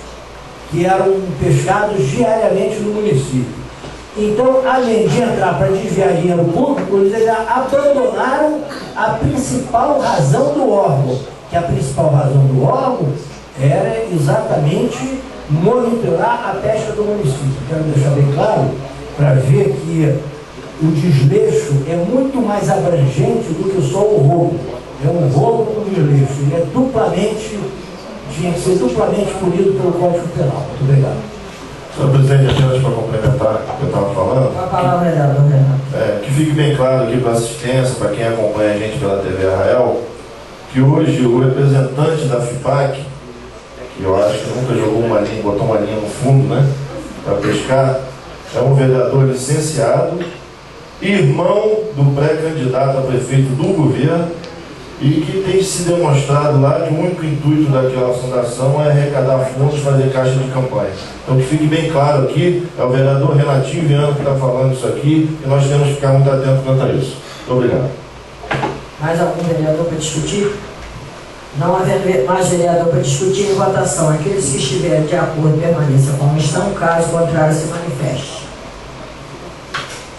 que eram pescados diariamente no município. Então, além de entrar para desviar dinheiro público, eles abandonaram a principal razão do órgão, que a principal razão do órgão era exatamente monitorar a pesca do município. Quero deixar bem claro, para ver que o desleixo é muito mais abrangente do que só o roubo. É um roubo com desleixo. Ele é duplamente, tinha que ser duplamente punido pelo Código Penal. Muito obrigado.
Senhor presidente, apenas para complementar o que eu estava falando.
A palavra é dada, Renato.
Que fique bem claro aqui para a assistência, para quem acompanha a gente pela TV Arraial, que hoje o representante da FIPAC, que eu acho que nunca jogou uma linha, botou uma linha no fundo, né, para pescar, é um vereador licenciado, irmão do pré-candidato a prefeito do governo, e que tem se demonstrado lá que o único intuito daquela fundação é arrecadar fundos, fazer caixa de campanha. Então que fique bem claro aqui, é o vereador Renatinho Viana que está falando isso aqui, e nós temos que ficar muito atentos quanto a isso. Muito obrigado.
Mais algum vereador para discutir? Não havendo mais vereador para discutir, em votação, aqueles que estiverem de acordo permaneçam como estão, caso contrário se manifeste.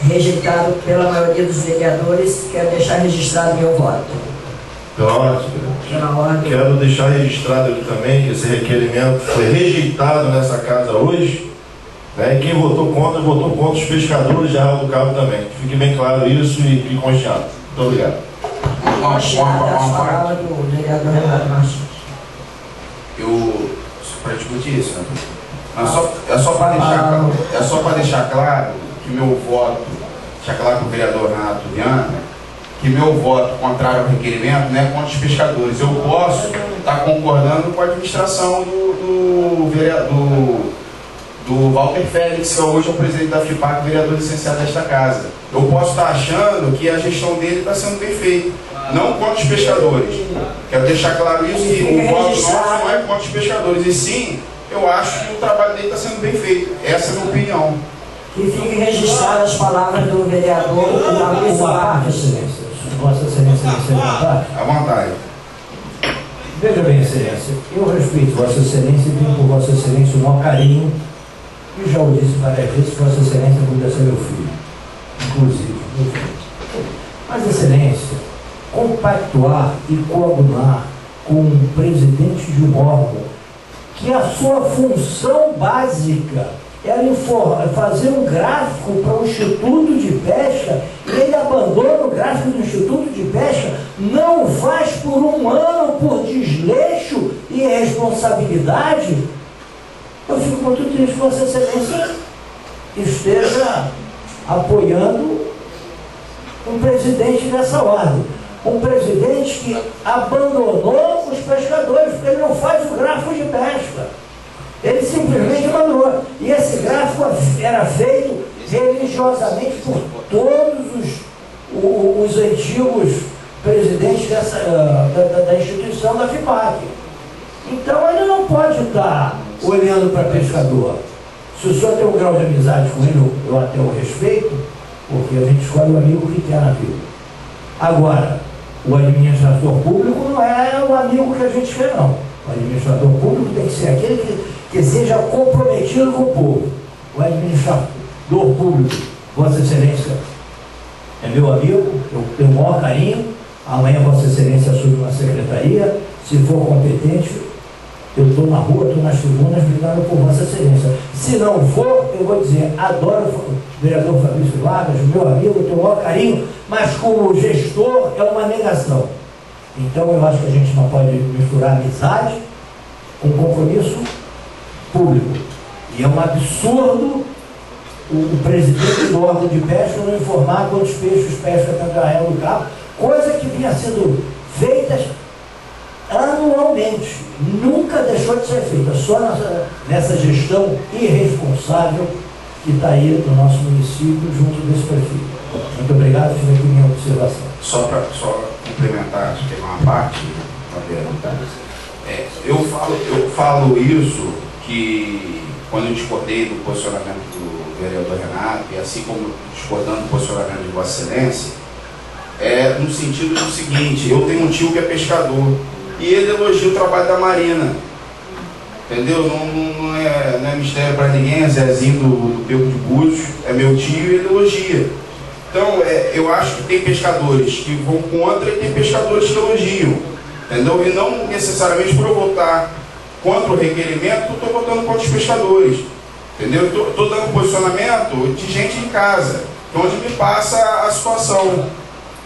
Rejeitado pela maioria dos vereadores, quero deixar registrado meu voto.
Pela ordem, quero deixar registrado aqui também que esse requerimento foi rejeitado nessa casa hoje, né? E quem votou contra os pescadores de Arraial do Cabo também. Que fique bem claro isso e fique constante. Muito obrigado.
Uma
palavra do vereador Renato Martins.
Para discutir isso, né? É só para deixar claro que meu voto, deixar claro para o vereador Renato Viana, que meu voto contrário ao requerimento não é contra os pescadores. Eu posso estar concordando com a administração do Walter Félix, que hoje é o presidente da FIPAC, vereador licenciado desta casa. Eu posso estar achando que a gestão dele está sendo bem feita, não contra os pescadores. Quero deixar claro isso, que o voto nosso não é contra os pescadores, e sim, eu acho que o trabalho dele está sendo bem feito. Essa é a minha opinião.
Que fiquem registradas as palavras do vereador
Excelência. Vossa Excelência me vontade?
À vontade.
Veja bem, Excelência, eu respeito Vossa Excelência e tenho por Vossa Excelência o maior carinho, e já o disse várias vezes, Vossa Excelência podia ser meu filho, inclusive, meu filho. Mas, Excelência, compactuar e coadunar com um presidente de um órgão que a sua função básica era fazer um gráfico para o Instituto de Pesca, e ele abandona o gráfico do Instituto de Pesca, não o faz por um ano, por desleixo e responsabilidade. Eu fico muito triste que Vossa Excelência esteja apoiando um presidente dessa ordem. Um presidente que abandonou os pescadores, porque ele não faz o gráfico de pesca. Ele simplesmente abandonou. E esse gráfico era feito religiosamente por todos os antigos presidentes da instituição da FIPAC. Então ele não pode estar olhando para pescador. Se o senhor tem um grau de amizade com ele, eu até o respeito, porque a gente escolhe o amigo que quer na vida. Agora, o administrador público não é o amigo que a gente quer, não. O administrador público tem que ser aquele que seja comprometido com o povo. O administrador público, Vossa Excelência, é meu amigo, eu tenho o maior carinho. Amanhã Vossa Excelência assume uma secretaria. Se for competente, eu estou na rua, estou nas tribunas brigando por Vossa Excelência. Se não for, eu vou dizer, adoro o vereador Fabrício Vargas, meu amigo, eu tenho o maior carinho, mas como gestor é uma negação. Então eu acho que a gente não pode misturar amizade com compromisso público. E é um absurdo o presidente do órgão de pesca não informar quantos peixes pesca dentro do Arraial do Cabo, coisa que vinha sendo feitas anualmente, nunca deixou de ser feita, só nessa gestão irresponsável que está aí no nosso município junto desse prefeito. Muito obrigado, fica aqui minha observação.
Só complementar, acho que tem uma parte, eu falo isso que quando eu discordei do posicionamento do vereador Renato, e assim como discordando do posicionamento de Vossa Excelência, é no sentido do seguinte: eu tenho um tio que é pescador e ele elogia o trabalho da Marina, entendeu? Não é mistério para ninguém, é Zezinho do Beco de Búzios, é meu tio e ele elogia. Então, eu acho que tem pescadores que vão contra e tem pescadores que elogiam, entendeu? E não necessariamente por eu votar contra o requerimento, eu estou votando contra os pescadores, entendeu? Estou dando posicionamento de gente em casa, onde me passa a situação,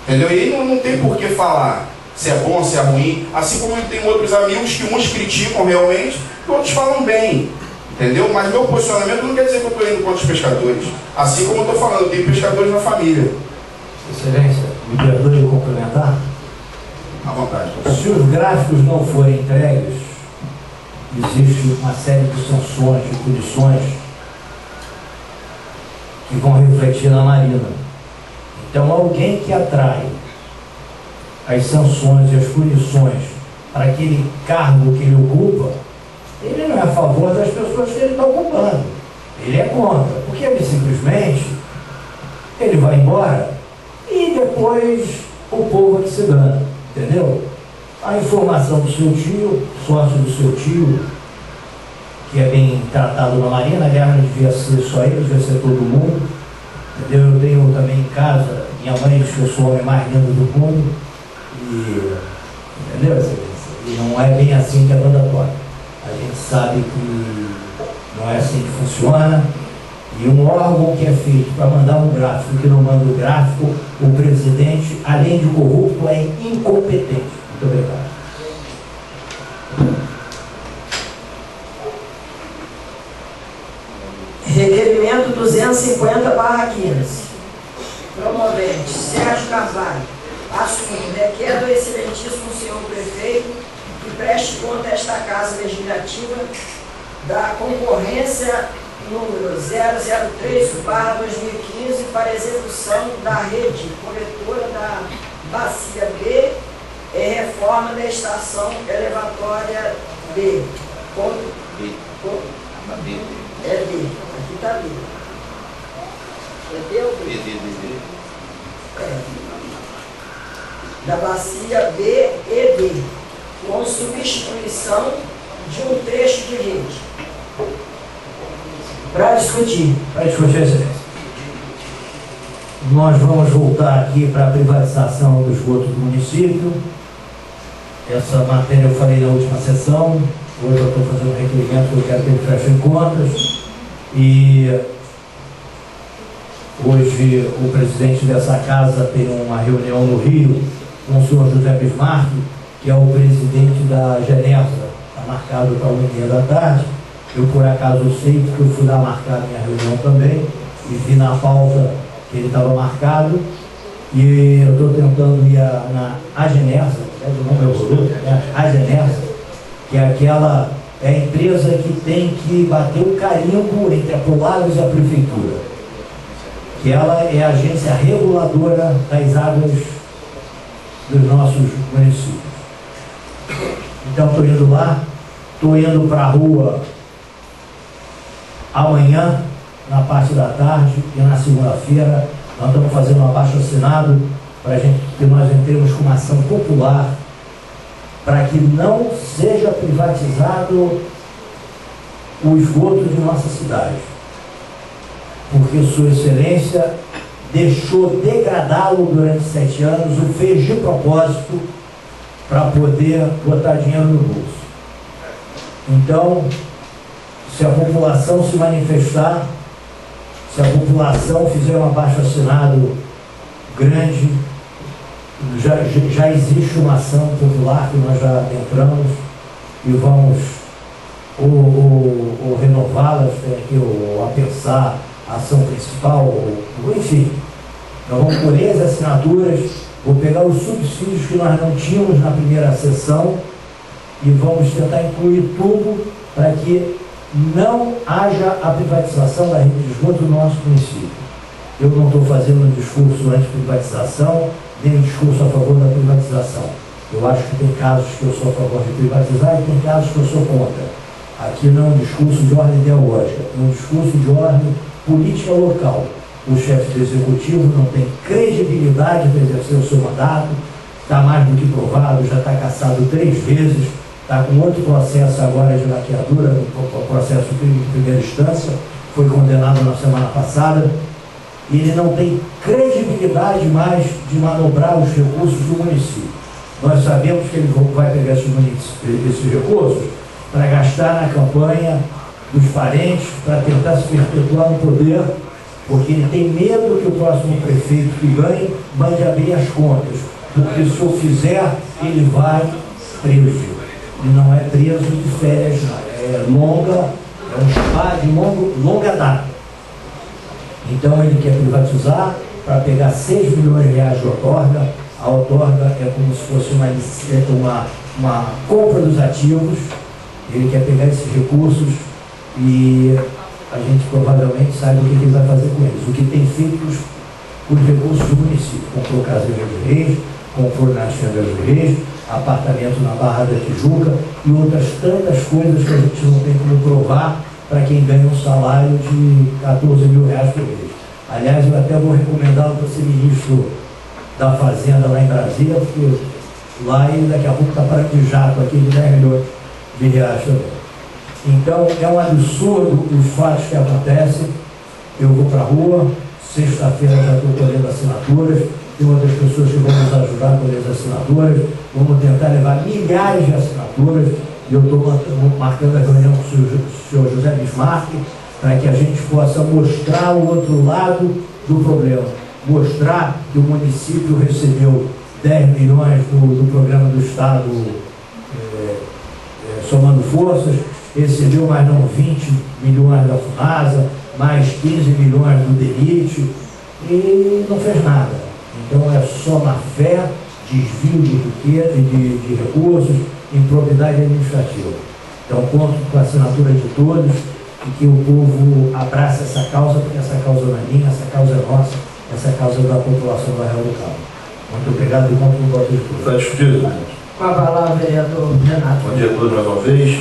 entendeu? E aí não tem por que falar se é bom, se é ruim, assim como eu tenho outros amigos que uns criticam realmente e outros falam bem, entendeu? Mas meu posicionamento não quer dizer que eu estou indo contra os pescadores, assim como eu estou falando, eu tenho pescadores na família.
Excelência, me perdoe eu complementar?
À vontade.
Se os gráficos não forem entregues, existe uma série de sanções, de punições que vão refletir na Marina. Então, alguém que atrai as sanções e as punições para aquele cargo que ele ocupa, ele não é a favor das pessoas que ele está ocupando. Ele é contra, porque ele simplesmente vai embora e depois o povo é que se dana, entendeu? A informação do seu tio, sócio do seu tio, que é bem tratado na Marina, a guerra não devia ser só ele, devia ser todo mundo, entendeu? Eu tenho também em casa, minha mãe diz que eu sou o homem mais lindo do mundo, entendeu? E não é bem assim que a banda toca. A gente sabe que não é assim que funciona, e um órgão que é feito para mandar um gráfico que não manda o gráfico, o presidente, além de corrupto, é incompetente. Muito obrigado.
Requerimento 250/15. Promovente Sérgio Carvalho. Assunto: requer do excelentíssimo senhor prefeito que preste conta a esta Casa Legislativa da concorrência número 003/2015 para execução da rede coletora da Bacia B e reforma da estação elevatória B. É B. Aqui está B. É B ou B? É. Da Bacia B e D, com substituição de um trecho de rede. Para discutir.
Para discutir, excelência. Nós vamos voltar aqui para a privatização do esgoto do município. Essa matéria eu falei na última sessão. Hoje eu estou fazendo um requerimento que eu quero que ele feche em contas. E hoje o presidente dessa casa tem uma reunião no Rio com o senhor José Bismarck, que é o presidente da Genersa. Está marcado para 1h30 da tarde. Eu, por acaso, sei, porque eu fui lá marcar a minha reunião também e vi na pauta que ele estava marcado. E eu estou tentando ir na Agenersa, o nome é horroroso, a Genersa, que é aquela a empresa que tem que bater o carimbo entre a Polaris e a Prefeitura, que ela é a agência reguladora das águas dos nossos municípios. Então, estou indo lá, estou indo para a rua amanhã, na parte da tarde, e na segunda-feira nós estamos fazendo um abaixo-assinado para que nós entremos com uma ação popular para que não seja privatizado o esgoto de nossa cidade, porque Sua Excelência deixou degradá-lo durante 7 anos, o fez de propósito para poder botar dinheiro no bolso. Então, se a população se manifestar, se a população fizer um abaixo-assinado grande, já existe uma ação popular que nós já entramos e vamos ou renová-las, tem aqui ou a pensar a ação principal, enfim, nós vamos colher as assinaturas Vou pegar os subsídios que nós não tínhamos na primeira sessão e vamos tentar incluir tudo para que não haja a privatização da rede de esgoto no nosso município. Eu não estou fazendo um discurso anti-privatização, nem um discurso a favor da privatização. Eu acho que tem casos que eu sou a favor de privatizar e tem casos que eu sou contra. Aqui não é um discurso de ordem ideológica, é um discurso de ordem política local. O chefe do executivo não tem credibilidade para exercer o seu mandato, está mais do que provado, já está cassado 3 vezes, está com outro processo agora de laqueadura, no processo de primeira instância, foi condenado na semana passada. Ele não tem credibilidade mais de manobrar os recursos do município. Nós sabemos que ele vai pegar esses recursos para gastar na campanha dos parentes, para tentar se perpetuar no poder, porque ele tem medo que o próximo prefeito que ganhe mande abrir as contas, porque se eu fizer, ele vai preso. Ele não é preso de férias, é um spa de longa data. Então ele quer privatizar para pegar 6 milhões de reais de outorga. A outorga é como se fosse uma compra dos ativos. Ele quer pegar esses recursos e a gente provavelmente sabe o que ele vai fazer com eles. O que tem feito os recursos do município. Comprou casa em Angra dos Reis, comprou na Angra dos Reis, apartamento na Barra da Tijuca e outras tantas coisas que a gente não tem como provar para quem ganha um salário de 14 mil reais por mês. Aliás, eu até vou recomendá-lo para ser ministro da Fazenda lá em Brasília, porque lá ele daqui a pouco está parando de jato aqui de 10 milhões de reais também. Então, é um absurdo os fatos que acontecem. Eu vou para a rua, sexta-feira já estou colhendo assinaturas, tem outras pessoas que vão nos ajudar a colher as assinaturas, vamos tentar levar milhares de assinaturas, e eu estou marcando a reunião com o senhor José Bismarck, para que a gente possa mostrar o outro lado do problema, mostrar que o município recebeu 10 milhões do programa do Estado somando forças, recebeu mais não 20 milhões da FUNASA, mais 15 milhões do DENIT, e não fez nada. Então é só má fé, desvio de riqueza, de recursos, improbidade administrativa. Então conto com a assinatura de todos e que o povo abrace essa causa, porque essa causa não é minha, essa causa é nossa, essa causa é da população do Arraial do Cabo. Muito obrigado e conto com o voto de todos.
Está discutido.
Com a palavra, vereador Renato.
Bom dia a todos mais uma vez.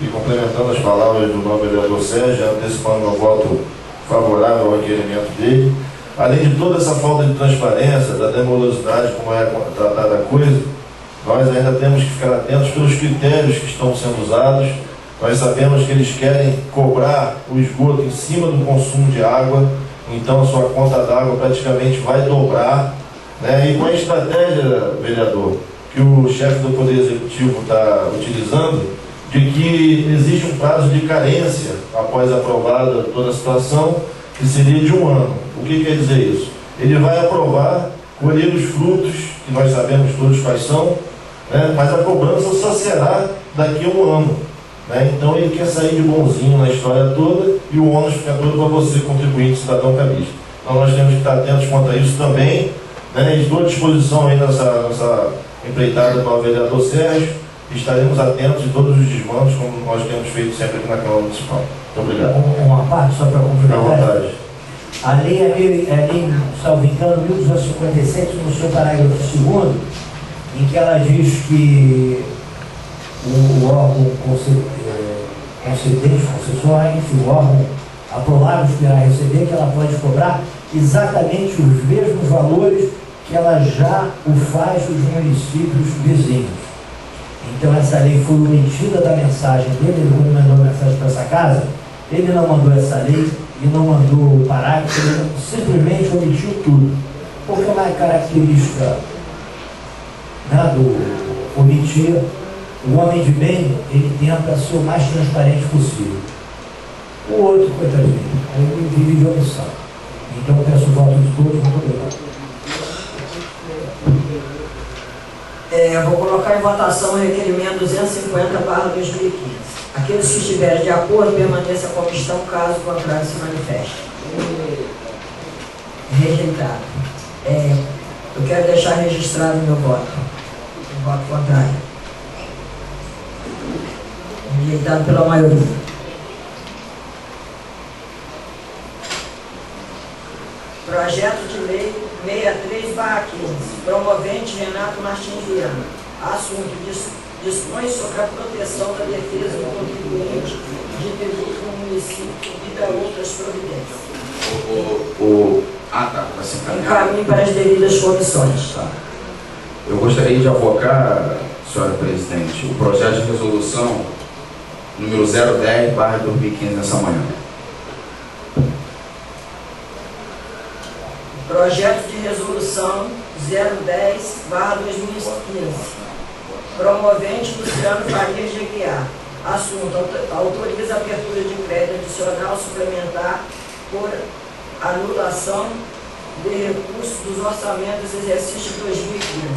E complementando as palavras do novo vereador Sérgio, antecipando meu voto favorável ao requerimento dele, além de toda essa falta de transparência, da demorosidade como é tratada a coisa, nós ainda temos que ficar atentos pelos critérios que estão sendo usados. Nós sabemos que eles querem cobrar o esgoto em cima do consumo de água, então a sua conta d'água praticamente vai dobrar, né? E com a estratégia, vereador, que o chefe do Poder Executivo está utilizando, de que existe um prazo de carência após aprovada toda a situação, que seria de 1 ano. O que quer dizer isso? Ele vai aprovar, colher os frutos, que nós sabemos todos quais são, né? Mas a cobrança só será daqui a 1 ano. Né? Então ele quer sair de bonzinho na história toda e o ônus fica todo para você, contribuinte, cidadão cabista. Então nós temos que estar atentos quanto a isso também, né? Estou à disposição aí nessa empreitada do vereador Sérgio, estaremos atentos em todos os desmandos, como nós temos feito sempre aqui na Câmara Municipal. Muito obrigado.
Uma parte só para complementar.
À vontade.
A lei, salvo engano, 1257, no seu parágrafo 2º, em que ela diz que o órgão concedente, concessório, enfim, o órgão aprovado que irá receber, que ela pode cobrar exatamente os mesmos valores que ela já o faz dos municípios vizinhos. Então essa lei foi omitida da mensagem dele, ele quando mandou a mensagem para essa casa, ele não mandou essa lei, ele não mandou o parágrafo, ele simplesmente omitiu tudo. Porque é uma característica, né, do omitir. O homem de bem, ele tenta ser o mais transparente possível. O outro, coitadinho, ele vive de omissão. Então eu peço o voto de todos, muito obrigado.
Vou colocar em votação o requerimento 250/2015. Aqueles que estiverem de acordo, permaneçam como estão, caso contrário se manifeste. Rejeitado. Eu quero quero deixar registrado o meu voto. Um voto contrário. Rejeitado pela maioria. Projeto de Lei 63/15, promovente Renato Martins Viana. Assunto: dispõe sobre a proteção da defesa do contribuinte de tributo no município e da outras providências.
Tá, para se encaminhar.
Encaminhe para as devidas comissões.
Tá. Eu gostaria de avocar, senhora presidente, o projeto de resolução número 010/2015 nessa manhã.
Projeto de resolução 010/2015, promovente Luciano Farias de Aguiar. Assunto: autoriza a abertura de crédito adicional suplementar por anulação de recursos dos orçamentos do exercício de 2015.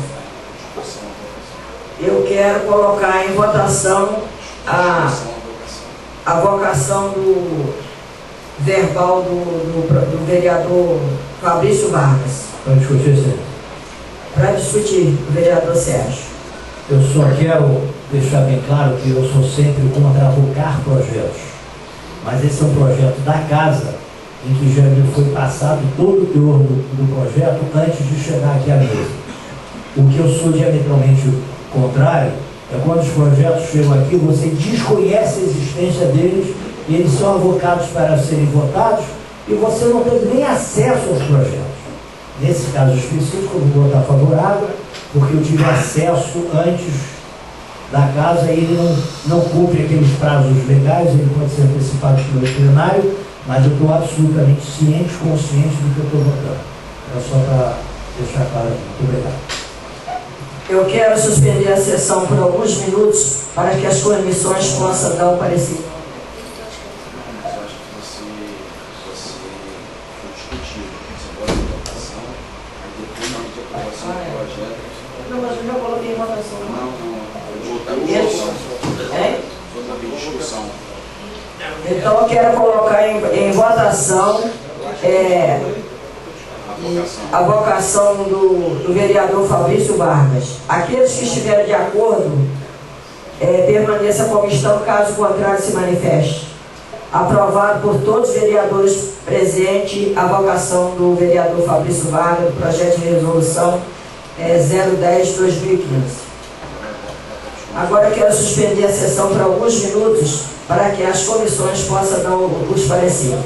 Eu quero colocar em votação a avocação do verbal do vereador Fabrício Vargas.
Para discutir, senhor.
Para discutir, o vereador Sérgio.
Eu só quero deixar bem claro que eu sou sempre contra avocar projetos. Mas esse é um projeto da casa, em que já me foi passado todo o teor do projeto antes de chegar aqui à mesa. O que eu sou diametralmente contrário é quando os projetos chegam aqui, você desconhece a existência deles e eles são avocados para serem votados e você não teve nem acesso aos projetos. Nesse caso específico, eu vou votar favorável, porque eu tive acesso antes da casa e ele não cumpre aqueles prazos legais, ele pode ser antecipado pelo plenário, mas eu estou absolutamente ciente, consciente do que eu estou votando. É só para deixar claro aqui. Muito obrigado.
Eu quero suspender a sessão por alguns minutos para que as comissões possam dar o parecer. Não, mas eu já coloquei em votação. Então eu quero colocar em votação a vocação do vereador Fabrício Vargas. Aqueles que estiverem de acordo, permaneça como estão, caso contrário se manifeste. Aprovado por todos os vereadores presentes a vocação do vereador Fabrício Vargas, do projeto de resolução 010/2015. Agora eu quero suspender a sessão por alguns minutos para que as comissões possam dar os pareceres.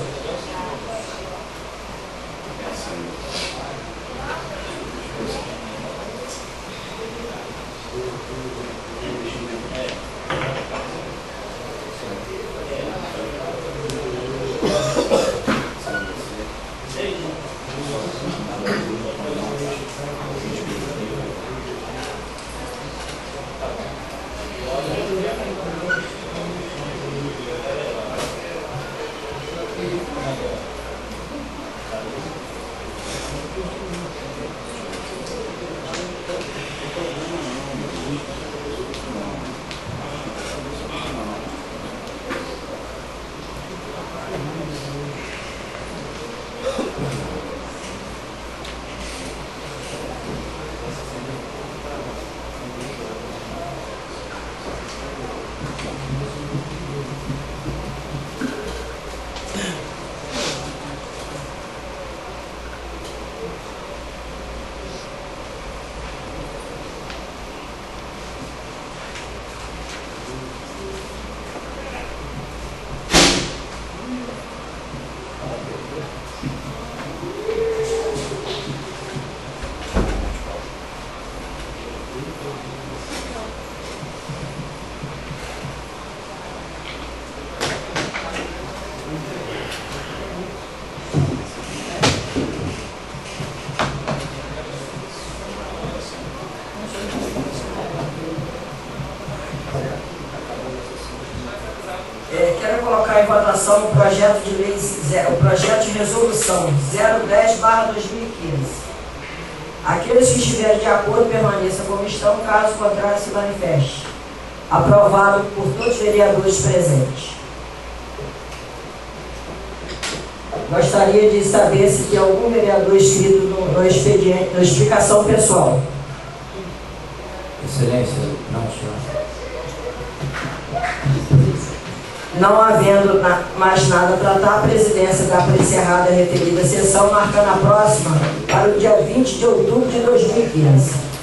Quero colocar em votação o projeto de lei, o projeto de resolução 010/2015. Aqueles que estiverem de acordo permaneçam como estão, caso contrário se manifeste. Aprovado por todos os vereadores presentes. Gostaria de saber se tem algum vereador inscrito no expediente, na explicação pessoal.
Excelência, não, senhor.
Não havendo mais nada a tratar, a presidência dá por encerrada a referida sessão, marcando a próxima para o dia 20 de outubro de 2015.